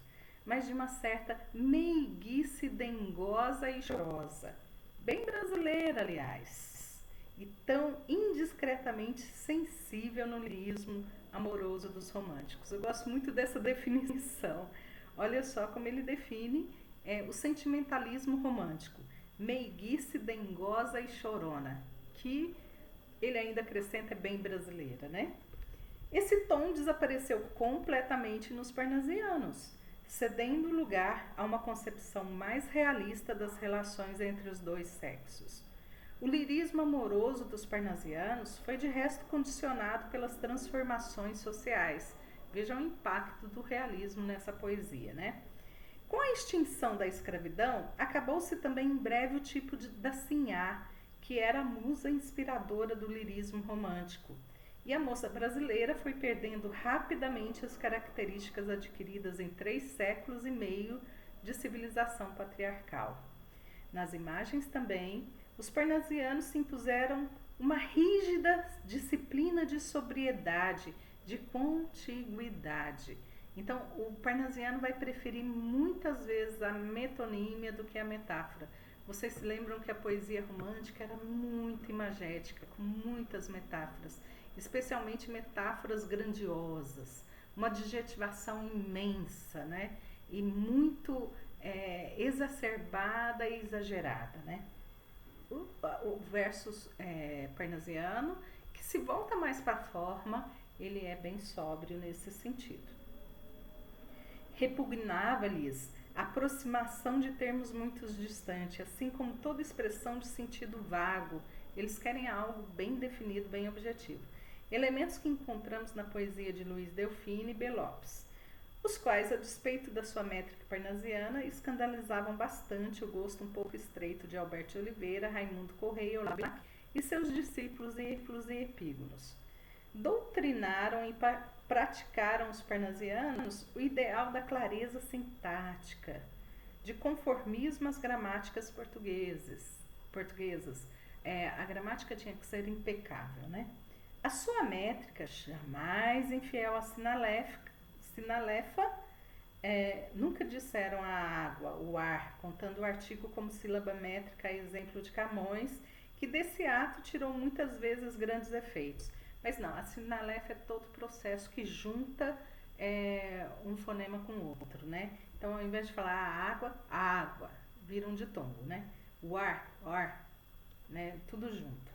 mas de uma certa meiguice dengosa e chorosa, bem brasileira, aliás, e tão indiscretamente sensível no lirismo amoroso dos românticos. Eu gosto muito dessa definição. Olha só como ele define o sentimentalismo romântico, meiguice dengosa e chorona, que ele ainda acrescenta, é bem brasileira, né? Esse tom desapareceu completamente nos parnasianos, cedendo lugar a uma concepção mais realista das relações entre os dois sexos. O lirismo amoroso dos parnasianos foi de resto condicionado pelas transformações sociais. Vejam o impacto do realismo nessa poesia, né? Com a extinção da escravidão, acabou-se também em breve o tipo da sinhá, que era a musa inspiradora do lirismo romântico. E a moça brasileira foi perdendo rapidamente as características adquiridas em 3 séculos e meio de civilização patriarcal. Nas imagens também, os parnasianos se impuseram uma rígida disciplina de sobriedade, de contiguidade. Então, o parnasiano vai preferir muitas vezes a metonímia do que a metáfora. Vocês se lembram que a poesia romântica era muito imagética, com muitas metáforas, especialmente metáforas grandiosas, uma adjetivação imensa, né? E muito exacerbada e exagerada, né? O versus parnasiano, que se volta mais para a forma, ele é bem sóbrio nesse sentido. Repugnava-lhes a aproximação de termos muito distantes, assim como toda expressão de sentido vago. Eles querem algo bem definido, bem objetivo. Elementos que encontramos na poesia de Luiz Delfim e B. Lopes, os quais, a despeito da sua métrica parnasiana, escandalizavam bastante o gosto um pouco estreito de Alberto de Oliveira, Raimundo Correia, Olavo Bilac e seus discípulos e epígonos. Doutrinaram e praticaram os parnasianos o ideal da clareza sintática, de conformismo às gramáticas portuguesas. A gramática tinha que ser impecável, né? A sua métrica, jamais infiel à sinalefa, nunca disseram a água, o ar, contando o artigo como sílaba métrica, a exemplo de Camões, que desse ato tirou muitas vezes grandes efeitos. Mas não, a sinalefa é todo processo que junta um fonema com o outro, né? Então, ao invés de falar a água, vira um ditongo, né? O ar, né? Tudo junto.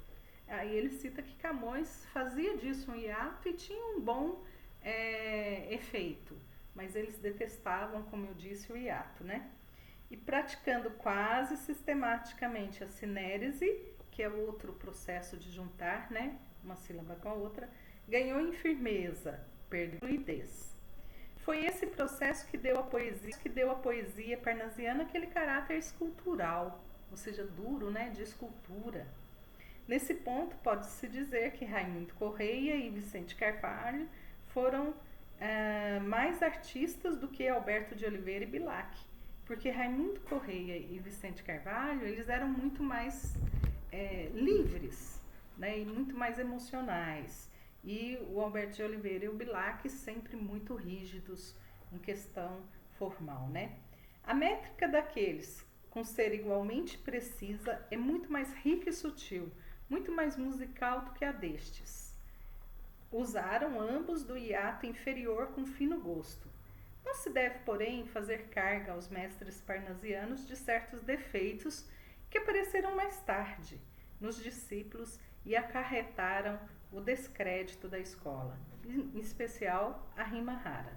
Aí ele cita que Camões fazia disso um hiato e tinha um bom efeito, mas eles detestavam, como eu disse, o hiato, né? E praticando quase sistematicamente a sinérese, que é outro processo de juntar, né, uma sílaba com a outra, ganhou em firmeza, perdeu fluidez. Foi esse processo que deu à poesia parnasiana aquele caráter escultural, ou seja, duro, né, de escultura. Nesse ponto, pode-se dizer que Raimundo Correia e Vicente Carvalho foram mais artistas do que Alberto de Oliveira e Bilac, porque Raimundo Correia e Vicente Carvalho, eles eram muito mais livres, né, e muito mais emocionais, e o Alberto de Oliveira e o Bilac sempre muito rígidos em questão formal, né? A métrica daqueles, com ser igualmente precisa, é muito mais rica e sutil, muito mais musical do que a destes. Usaram ambos do hiato inferior com fino gosto. Não se deve, porém, fazer carga aos mestres parnasianos de certos defeitos que apareceram mais tarde nos discípulos e acarretaram o descrédito da escola, em especial a rima rara.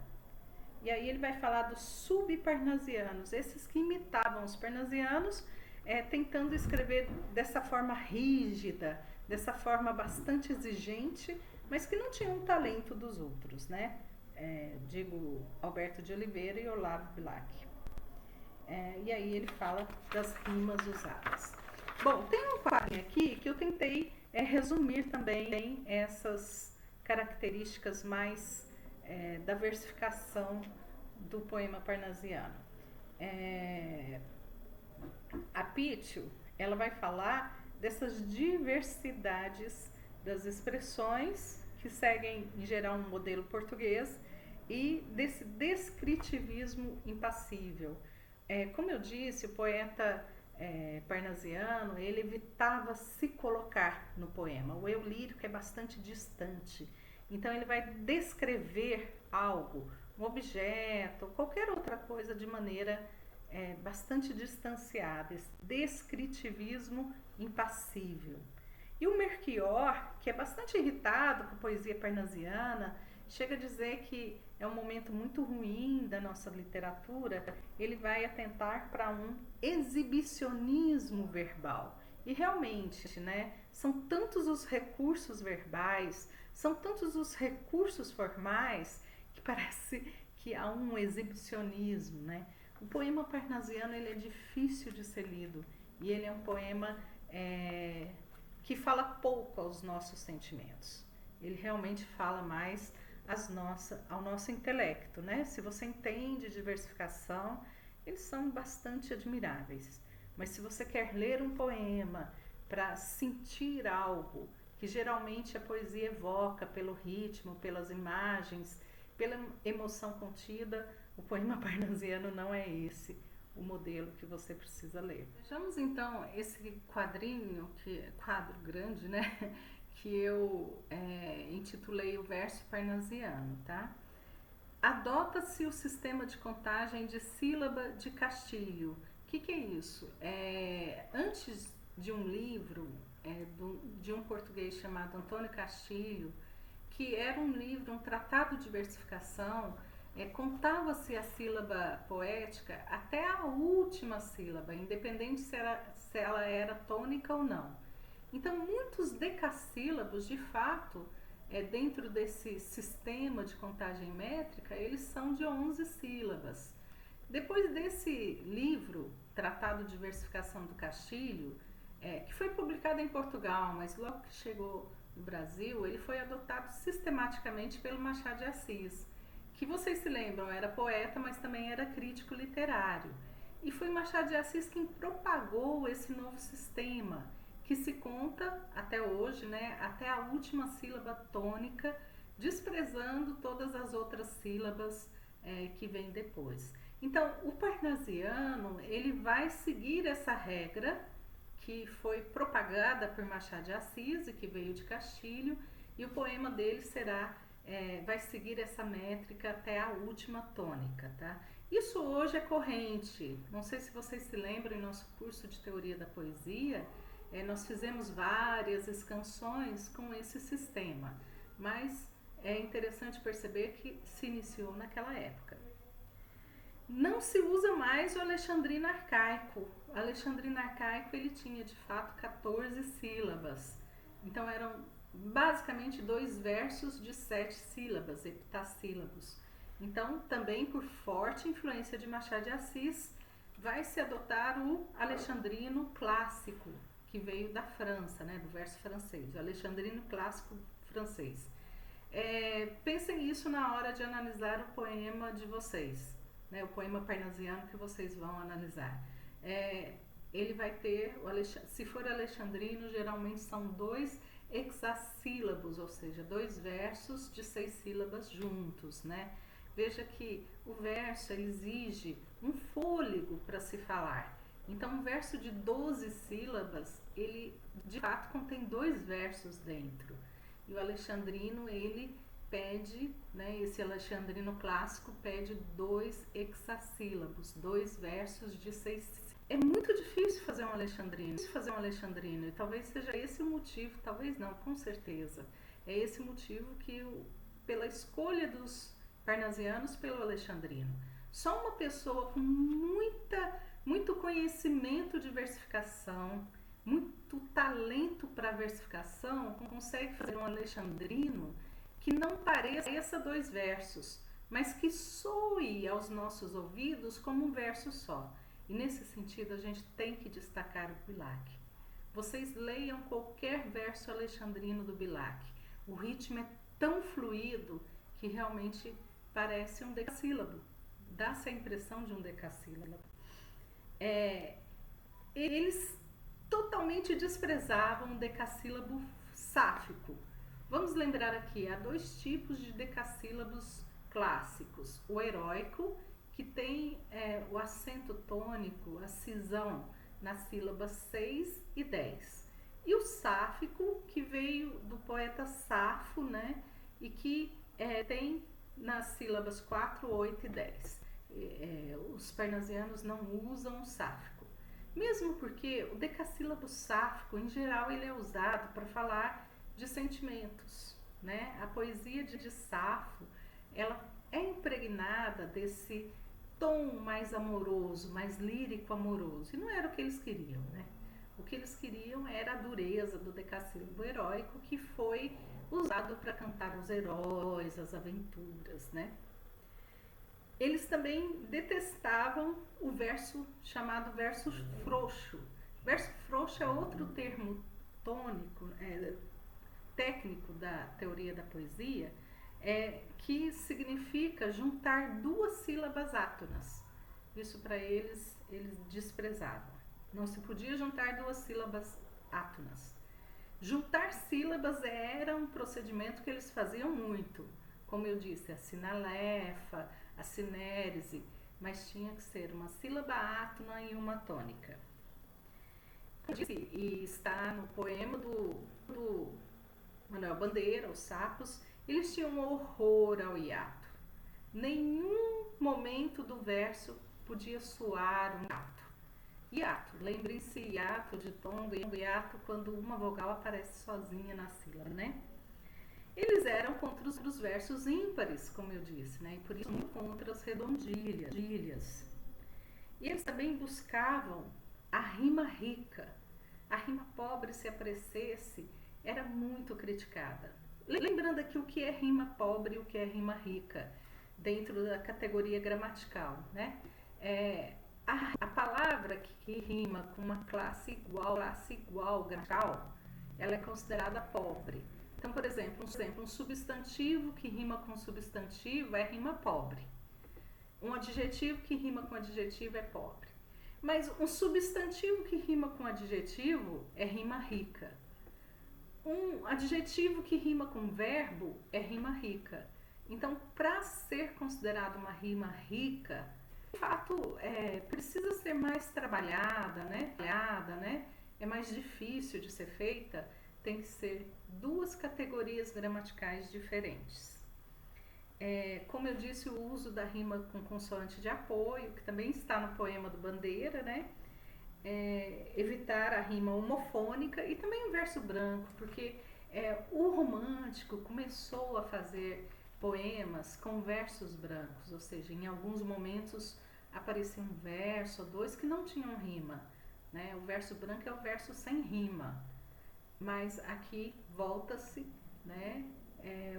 E aí ele vai falar dos subparnasianos, esses que imitavam os parnasianos, tentando escrever dessa forma rígida, dessa forma bastante exigente, mas que não tinham o talento dos outros, né? Digo, Alberto de Oliveira e Olavo Bilac. E aí ele fala das rimas usadas. Bom, tem um quadrinho aqui que eu tentei resumir também essas características mais da versificação do poema parnasiano. A Pítio, ela vai falar dessas diversidades das expressões que seguem, em geral, um modelo português e desse descritivismo impassível. Como eu disse, o poeta parnasiano, ele evitava se colocar no poema. O eu lírico é bastante distante. Então, ele vai descrever algo, um objeto, qualquer outra coisa de maneira bastante distanciada. Esse descritivismo impassível. E o Melchior, que é bastante irritado com a poesia parnasiana, chega a dizer que é um momento muito ruim da nossa literatura, ele vai atentar para um exibicionismo verbal. E realmente, né, são tantos os recursos verbais, são tantos os recursos formais, que parece que há um exibicionismo, né? O poema parnasiano, ele é difícil de ser lido, e ele é um poema que fala pouco aos nossos sentimentos. ele realmente fala mais ao nosso intelecto, né? Se você entende diversificação, eles são bastante admiráveis. Mas se você quer ler um poema para sentir algo que geralmente a poesia evoca pelo ritmo, pelas imagens, pela emoção contida, o poema parnasiano não é esse o modelo que você precisa ler. Vejamos então esse quadro grande, né? Que eu intitulei o verso parnasiano, tá? Adota-se o sistema de contagem de sílaba de Castilho. O que é isso? Antes de um livro de um português chamado Antônio Castilho, que era um livro, um tratado de versificação, contava-se a sílaba poética até a última sílaba, independente se ela era tônica ou não. Então, muitos decassílabos, de fato, dentro desse sistema de contagem métrica, eles são de 11 sílabas. Depois desse livro, Tratado de Versificação do Castilho, que foi publicado em Portugal, mas logo que chegou no Brasil, ele foi adotado sistematicamente pelo Machado de Assis, que vocês se lembram, era poeta, mas também era crítico literário. E foi Machado de Assis quem propagou esse novo sistema, que se conta até hoje, né, até a última sílaba tônica, desprezando todas as outras sílabas que vêm depois. Então, o parnasiano, ele vai seguir essa regra que foi propagada por Machado de Assis e que veio de Castilho, e o poema dele vai seguir essa métrica até a última tônica, tá? Isso hoje é corrente. Não sei se vocês se lembram, em nosso curso de teoria da poesia, nós fizemos várias escansões com esse sistema, mas é interessante perceber que se iniciou naquela época. Não se usa mais o alexandrino arcaico. O alexandrino arcaico, ele tinha de fato 14 sílabas. Então eram basicamente 2 versos de 7 sílabas, heptassílabos. Então, também por forte influência de Machado de Assis, vai se adotar o alexandrino clássico, que veio da França, né, do verso francês, o alexandrino clássico francês. Pensem isso na hora de analisar o poema de vocês, né, o poema parnasiano que vocês vão analisar. Ele vai ter, se for alexandrino, geralmente são 2 hexassílabos, ou seja, 2 versos de 6 sílabas juntos, né? Veja que o verso exige um fôlego para se falar. Então, um verso de 12 sílabas, ele de fato contém 2 versos dentro. E o alexandrino, ele pede, né, esse alexandrino clássico pede 2 hexassílabos, 2 versos de 6 sílabas. É muito difícil fazer um alexandrino, e talvez seja esse o motivo, talvez não, com certeza. É esse o motivo que, pela escolha dos parnasianos pelo alexandrino. Só uma pessoa com muito conhecimento de versificação, muito talento para versificação, consegue fazer um alexandrino que não pareça 2 versos, mas que soe aos nossos ouvidos como um verso só. E nesse sentido a gente tem que destacar o Bilac. Vocês leiam qualquer verso alexandrino do Bilac. O ritmo é tão fluido que realmente parece um decassílabo. Dá-se a impressão de um decassílabo. Eles totalmente desprezavam o decassílabo sáfico. Vamos lembrar aqui, há 2 tipos de decassílabos clássicos. O heróico, que tem o acento tônico, a cisão nas sílabas 6 e 10. E o sáfico, que veio do poeta Safo, né? E que tem nas sílabas 4, 8 e 10. Os parnasianos não usam o sáfico. Mesmo porque o decassílabo sáfico, em geral, ele é usado para falar de sentimentos, né? A poesia de Safo, ela é impregnada desse tom mais amoroso, mais lírico amoroso. E não era o que eles queriam, né? O que eles queriam era a dureza do decassílabo heróico, que foi usado para cantar os heróis, as aventuras, né? Eles também detestavam o verso chamado verso frouxo. Verso frouxo é outro termo tônico, técnico da teoria da poesia, que significa juntar duas sílabas átonas. Isso para eles desprezavam. Não se podia juntar duas sílabas átonas. Juntar sílabas era um procedimento que eles faziam muito. Como eu disse, a sinalefa, a sinérese, mas tinha que ser uma sílaba átona e uma tônica. E está no poema do Manuel Bandeira, Os Sapos, eles tinham um horror ao hiato. Nenhum momento do verso podia soar um hiato. Hiato, lembrem-se, hiato de tom, hiato quando uma vogal aparece sozinha na sílaba, né? Eles eram contra os versos ímpares, como eu disse, né? E por isso contra as redondilhas. E eles também buscavam a rima rica. A rima pobre, se aparecesse, era muito criticada. Lembrando aqui o que é rima pobre e o que é rima rica, dentro da categoria gramatical, né? A palavra que rima com uma classe igual gramatical, ela é considerada pobre. Então, por exemplo, um substantivo que rima com substantivo é rima pobre. Um adjetivo que rima com adjetivo é pobre. Mas um substantivo que rima com adjetivo é rima rica. Um adjetivo que rima com verbo é rima rica. Então, para ser considerado uma rima rica, de fato, precisa ser mais trabalhada, né? É mais difícil de ser feita, tem que ser duas categorias gramaticais diferentes. Como eu disse, o uso da rima com consoante de apoio, que também está no poema do Bandeira, né? Evitar a rima homofônica e também o verso branco, porque o romântico começou a fazer poemas com versos brancos, ou seja, em alguns momentos aparecia um verso ou dois que não tinham rima, né? O verso branco é o verso sem rima, mas aqui volta-se, né?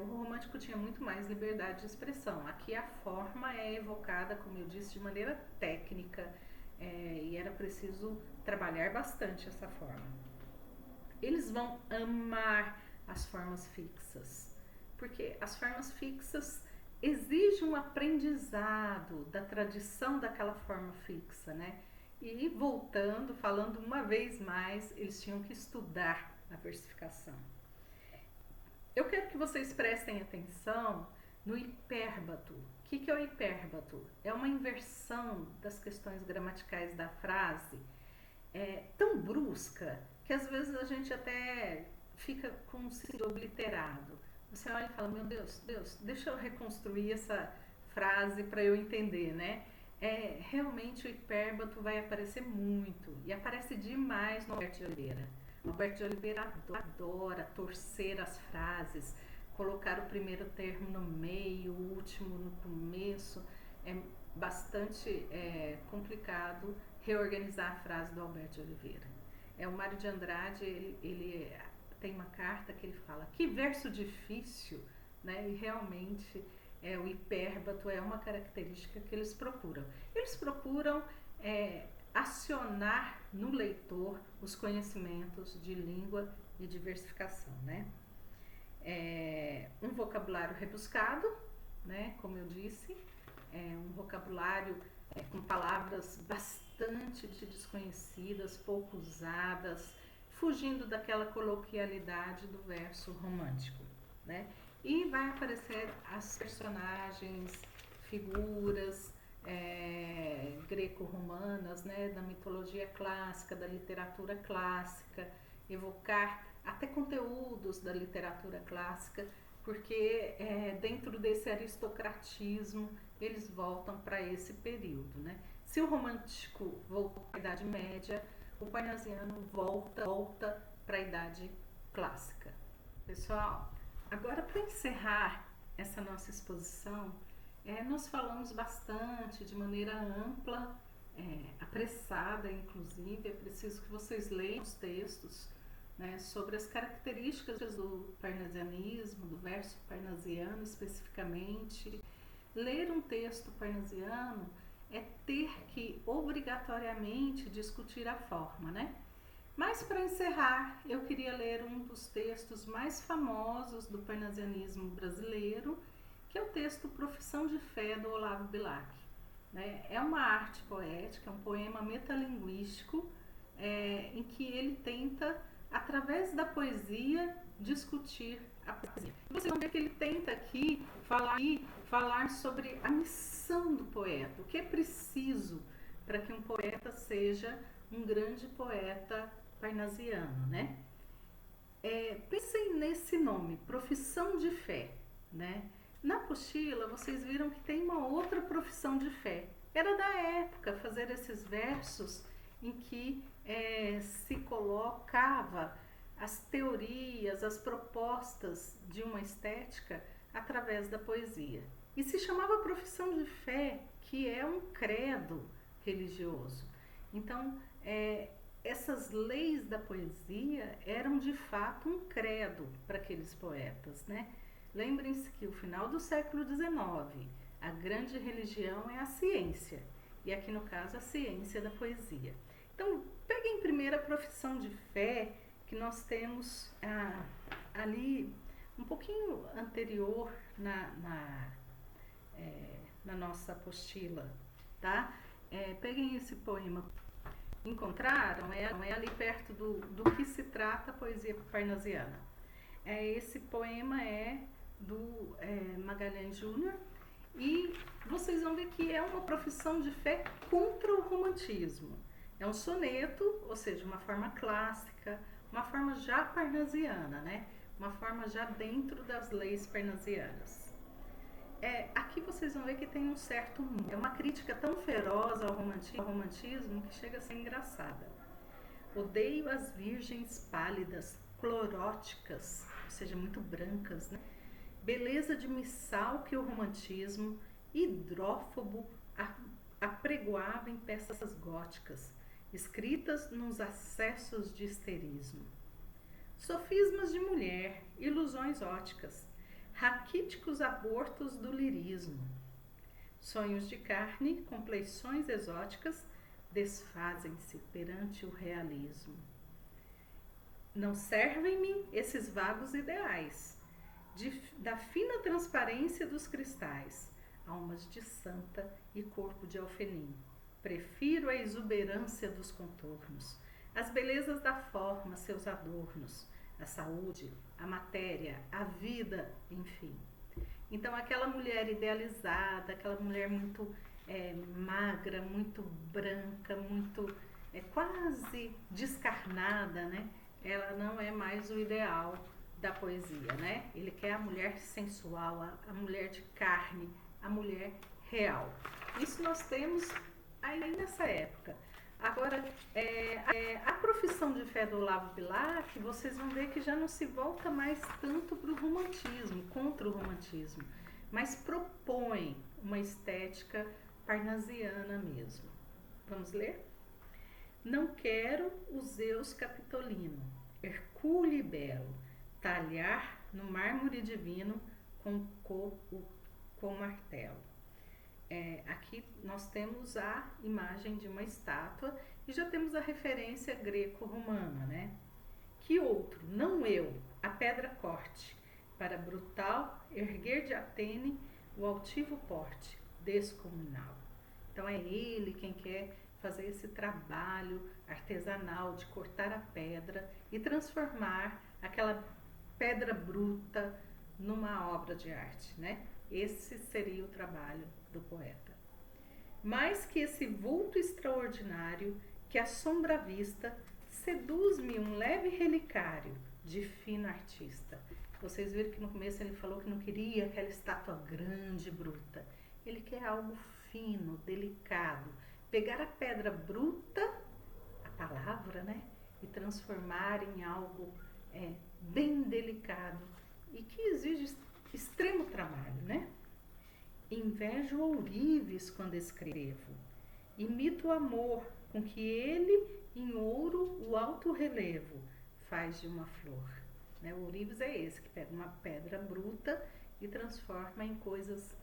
O romântico tinha muito mais liberdade de expressão. Aqui a forma é evocada, como eu disse, de maneira técnica, e era preciso trabalhar bastante essa forma. Eles vão amar as formas fixas, porque as formas fixas exigem um aprendizado da tradição daquela forma fixa, né? E voltando, falando uma vez mais, eles tinham que estudar a versificação. Eu quero que vocês prestem atenção no hipérbato. O que é o hipérbato? É uma inversão das questões gramaticais da frase, tão brusca que às vezes a gente até fica com um sentido obliterado. Você olha e fala, meu Deus, deixa eu reconstruir essa frase para eu entender, né? Realmente o hipérbato vai aparecer muito, e aparece demais no Alberto de Oliveira. O Alberto de Oliveira adora torcer as frases, colocar o primeiro termo no meio, o último no começo. É bastante complicado reorganizar a frase do Alberto de Oliveira. O Mário de Andrade, ele tem uma carta que ele fala, que verso difícil, né? E realmente o hipérbato é uma característica que eles procuram. Eles procuram acionar no leitor os conhecimentos de língua e de versificação, né? Um vocabulário rebuscado, né? Como eu disse, um vocabulário com palavras bastante desconhecidas, pouco usadas, fugindo daquela coloquialidade do verso romântico, né? E vai aparecer as personagens, figuras greco-romanas, né, da mitologia clássica, da literatura clássica, evocar até conteúdos da literatura clássica, porque dentro desse aristocratismo eles voltam para esse período, né? Se o romântico voltou para a Idade Média, o parnasiano volta para a Idade Clássica. Pessoal, agora para encerrar essa nossa exposição, nós falamos bastante, de maneira ampla, apressada inclusive, é preciso que vocês leiam os textos, né, sobre as características do parnasianismo, do verso parnasiano especificamente. Ler um texto parnasiano é ter que obrigatoriamente discutir a forma, né? Mas para encerrar, eu queria ler um dos textos mais famosos do parnasianismo brasileiro, que é o texto Profissão de Fé, do Olavo Bilac. É uma arte poética, é um poema metalinguístico, em que ele tenta, através da poesia, discutir a poesia. Vocês vão ver que ele tenta aqui falar sobre a missão do poeta, o que é preciso para que um poeta seja um grande poeta parnasiano, né? Pensem nesse nome, Profissão de Fé, né? Na apostila, vocês viram que tem uma outra profissão de fé. Era da época fazer esses versos em que se colocava as teorias, as propostas de uma estética através da poesia. E se chamava profissão de fé, que é um credo religioso. Então, essas leis da poesia eram de fato um credo para aqueles poetas, né? Lembrem-se que o final do século XIX, a grande religião é a ciência, e aqui no caso a ciência da poesia. Então, peguem primeiro a profissão de fé, que nós temos ali um pouquinho anterior na nossa apostila, tá? Peguem esse poema. Encontraram? É ali perto do que se trata a poesia parnasiana. Esse poema é do Magalhães Júnior, e vocês vão ver que é uma profissão de fé contra o romantismo. É um soneto, ou seja, uma forma clássica, uma forma já parnasiana, né? Uma forma já dentro das leis parnasianas. Aqui vocês vão ver que tem um certo... É uma crítica tão feroz ao romantismo que chega a ser engraçada. Odeio as virgens pálidas, cloróticas, ou seja, muito brancas, né? Beleza de missal que o romantismo hidrófobo apregoava em peças góticas, escritas nos acessos de histerismo. Sofismas de mulher, ilusões óticas, raquíticos abortos do lirismo. Sonhos de carne, compleições exóticas, desfazem-se perante o realismo. Não servem-me esses vagos ideais, da fina transparência dos cristais, almas de santa e corpo de alfenim. Prefiro a exuberância dos contornos, as belezas da forma, seus adornos, a saúde, a matéria, a vida, enfim. Então, aquela mulher idealizada, aquela mulher muito magra, muito branca, muito quase descarnada, né? Ela não é mais o ideal da poesia, né? Ele quer a mulher sensual, a mulher de carne, a mulher real. Isso nós temos aí nessa época. Agora, a profissão de fé do Olavo Bilac, vocês vão ver que já não se volta mais tanto para o romantismo, contra o romantismo, mas propõe uma estética parnasiana mesmo. Vamos ler? Não quero o Zeus capitolino, Hercule belo, talhar no mármore divino com martelo. Aqui nós temos a imagem de uma estátua e já temos a referência greco-romana, né? Que outro, não eu, a pedra corte, para brutal erguer de Atene o altivo porte descomunal. Então é ele quem quer fazer esse trabalho artesanal de cortar a pedra e transformar aquela pedra bruta numa obra de arte, né? Esse seria o trabalho do poeta. Mais que esse vulto extraordinário que assombra a vista, seduz-me um leve relicário de fino artista. Vocês viram que no começo ele falou que não queria aquela estátua grande, bruta. Ele quer algo fino, delicado. Pegar a pedra bruta, a palavra, né? E transformar em algo bem delicado e que exige extremo trabalho, né? Invejo ourives quando escrevo, imito o amor com que ele, em ouro, o alto relevo faz de uma flor. Né? O ourives é esse, que pega uma pedra bruta e transforma em coisas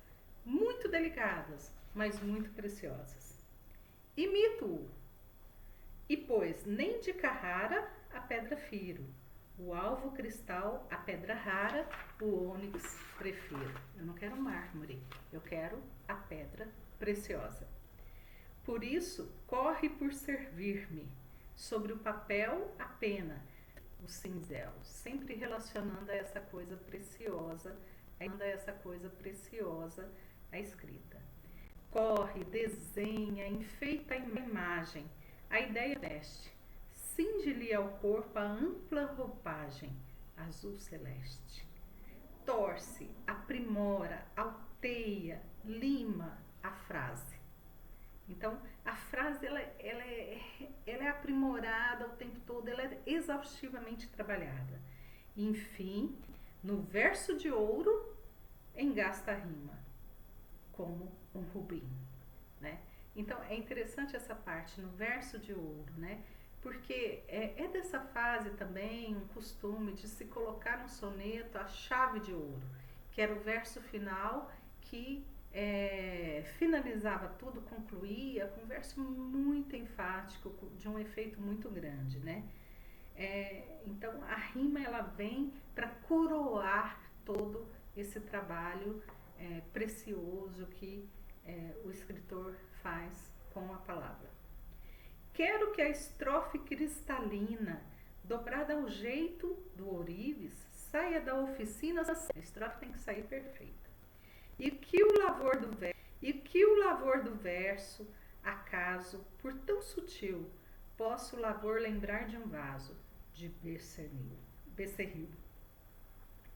muito delicadas, mas muito preciosas. Imito-o, e Pois nem de Carrara a pedra firo, o alvo cristal a pedra rara, o ônix prefiro. Eu não quero mármore, eu quero a pedra preciosa. Por isso, corre por servir-me, sobre o papel a pena, o cinzel, sempre relacionando a essa coisa preciosa, a escrita. Corre, desenha, enfeita a imagem, a ideia veste, cinge-lhe ao corpo a ampla roupagem, azul celeste. Torce, aprimora, alteia, lima a frase. Então, a frase ela é aprimorada o tempo todo, ela é exaustivamente trabalhada. Enfim, no verso de ouro, engasta a rima, como um rubim, né? Então, é interessante essa parte, no verso de ouro, né? Porque é dessa fase também um costume de se colocar no soneto a chave de ouro, que era o verso final que finalizava tudo, concluía com um verso muito enfático, de um efeito muito grande, né? Então a rima ela vem para coroar todo esse trabalho precioso que o escritor faz com a palavra. Quero que a estrofe cristalina, dobrada ao jeito do ourives, saia da oficina, a estrofe tem que sair perfeita. E que o lavor do verso, acaso, por tão sutil, possa o lavor lembrar de um vaso de becerril.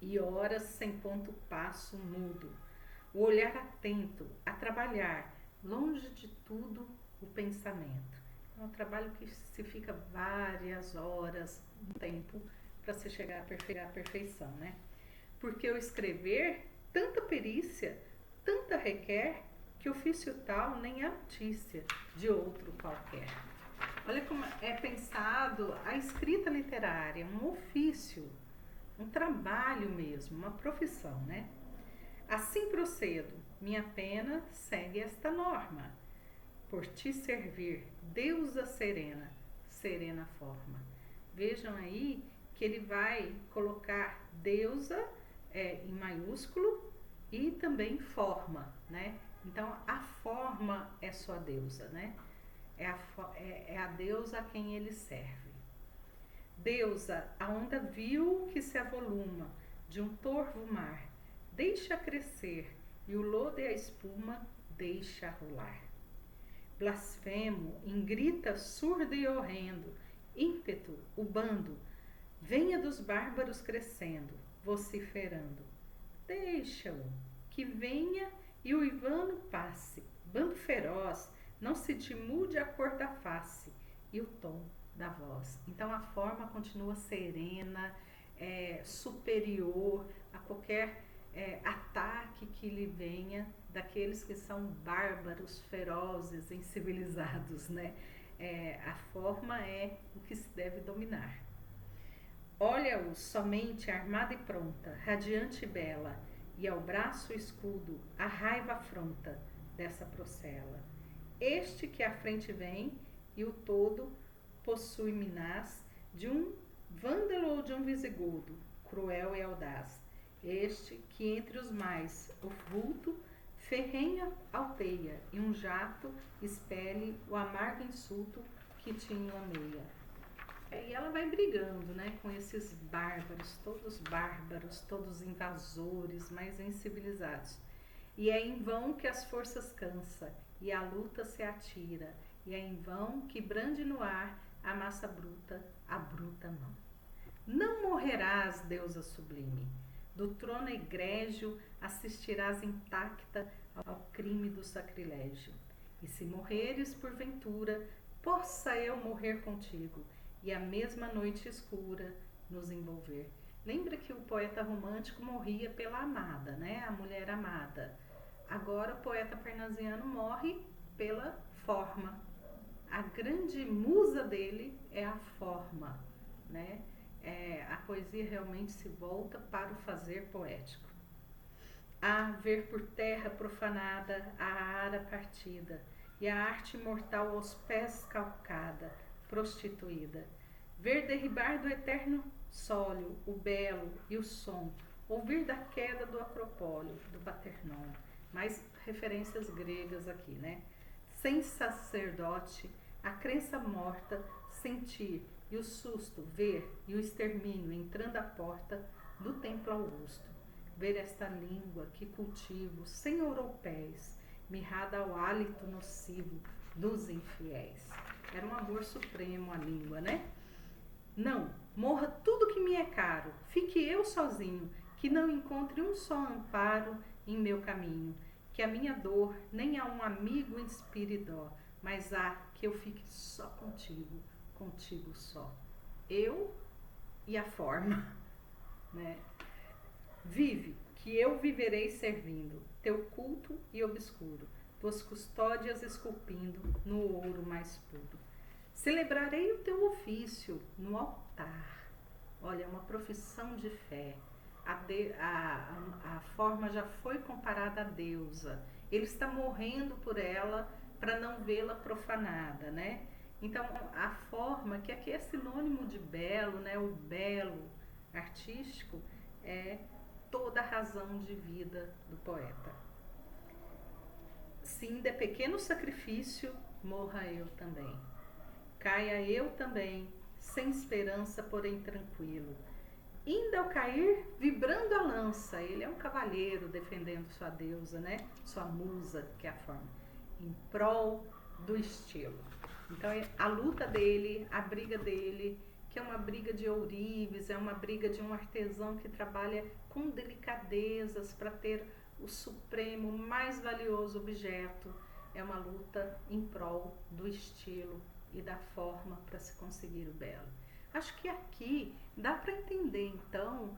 E horas sem ponto passo mudo, o olhar atento, a trabalhar, longe de tudo o pensamento. É um trabalho que se fica várias horas, um tempo, para se chegar à perfeição, né? Porque o escrever, tanta perícia, tanta requer, que ofício tal nem a notícia de outro qualquer. Olha como é pensado a escrita literária, um ofício, um trabalho mesmo, uma profissão, né? Assim procedo, minha pena segue esta norma. Por ti servir, deusa serena, serena forma. Vejam aí que ele vai colocar deusa em maiúsculo e também forma, né? Então a forma é sua deusa, né? É a deusa a quem ele serve. Deusa, a onda vil que se avoluma de um torvo mar, deixa crescer e o lodo e a espuma deixa rolar. Blasfemo, em grita surdo e horrendo, ímpeto, o bando, venha dos bárbaros crescendo, vociferando. Deixa-o, que venha e o Ivano passe, bando feroz, não se te mude a cor da face e o tom da voz. Então a forma continua serena, superior a qualquer ataque que lhe venha daqueles que são bárbaros, ferozes, incivilizados, né? A forma é o que se deve dominar. Olha-o somente armada e pronta, radiante e bela, e ao braço o escudo, a raiva afronta dessa procela. Este que à frente vem, e o todo possui minaz de um vândalo ou de um visigodo, cruel e audaz. Este que entre os mais o vulto ferrenha alteia, e um jato expele o amargo insulto que te enlameia. E ela vai brigando, né, com esses bárbaros, todos invasores, mais incivilizados. E é em vão que as forças cansa, e a luta se atira, e é em vão que brande no ar a massa bruta, a bruta mão. Não morrerás, deusa sublime, do trono egrégio assistirás intacta ao crime do sacrilégio. E se morreres porventura, possa eu morrer contigo, e a mesma noite escura nos envolver. Lembra que o poeta romântico morria pela amada, né? A mulher amada. Agora o poeta parnasiano morre pela forma. A grande musa dele é a forma, né? A poesia realmente se volta para o fazer poético. A ver por terra profanada a ara partida, e a arte imortal aos pés calcada, prostituída. Ver derribar do eterno sólio o belo e o som, ouvir da queda do Acropólio, do Paternon. Mais referências gregas aqui, né? Sem sacerdote, a crença morta, sentir, e o susto, ver, e o extermínio entrando à porta do templo augusto. Ver esta língua que cultivo, sem europeus, mirrada ao hálito nocivo dos infiéis. Era um amor supremo a língua, né? Não, morra tudo que me é caro, fique eu sozinho, que não encontre um só amparo em meu caminho, que a minha dor nem a um amigo inspire dó, mas há que eu fique só contigo, contigo só. Eu e a forma, né? Vive, que eu viverei servindo, teu culto e obscuro, tuas custódias esculpindo no ouro mais puro. Celebrarei o teu ofício no altar. Olha, é uma profissão de fé. A forma já foi comparada à deusa. Ele está morrendo por ela para não vê-la profanada, né? Então, a forma, que aqui é sinônimo de belo, né? O belo artístico é toda a razão de vida do poeta. Se ainda é pequeno sacrifício, morra eu também. Caia eu também, sem esperança, porém tranquilo. Ainda ao cair, vibrando a lança, ele é um cavalheiro defendendo sua deusa, né? Sua musa, que é a forma, em prol do estilo. Então, a luta dele, a briga dele, que é uma briga de ourives, é uma briga de um artesão que trabalha com delicadezas para ter o supremo, mais valioso objeto. É uma luta em prol do estilo e da forma para se conseguir o belo. Acho que aqui dá para entender, então,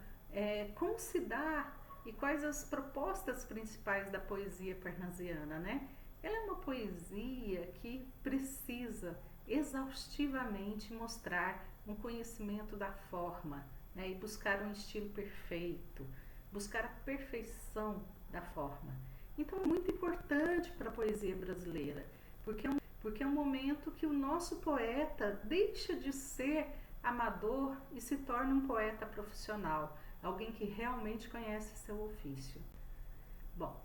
como se dá e quais as propostas principais da poesia parnasiana, né? Ela é uma poesia que precisa exaustivamente mostrar um conhecimento da forma, né? E buscar um estilo perfeito, buscar a perfeição da forma. Então é muito importante para a poesia brasileira, porque é um momento que o nosso poeta deixa de ser amador e se torna um poeta profissional, alguém que realmente conhece seu ofício. Bom,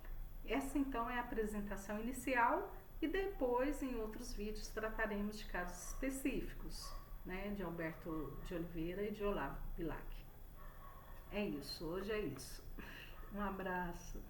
essa então é a apresentação inicial e depois em outros vídeos trataremos de casos específicos, né, de Alberto de Oliveira e de Olavo Bilac. É isso, hoje é isso. Um abraço.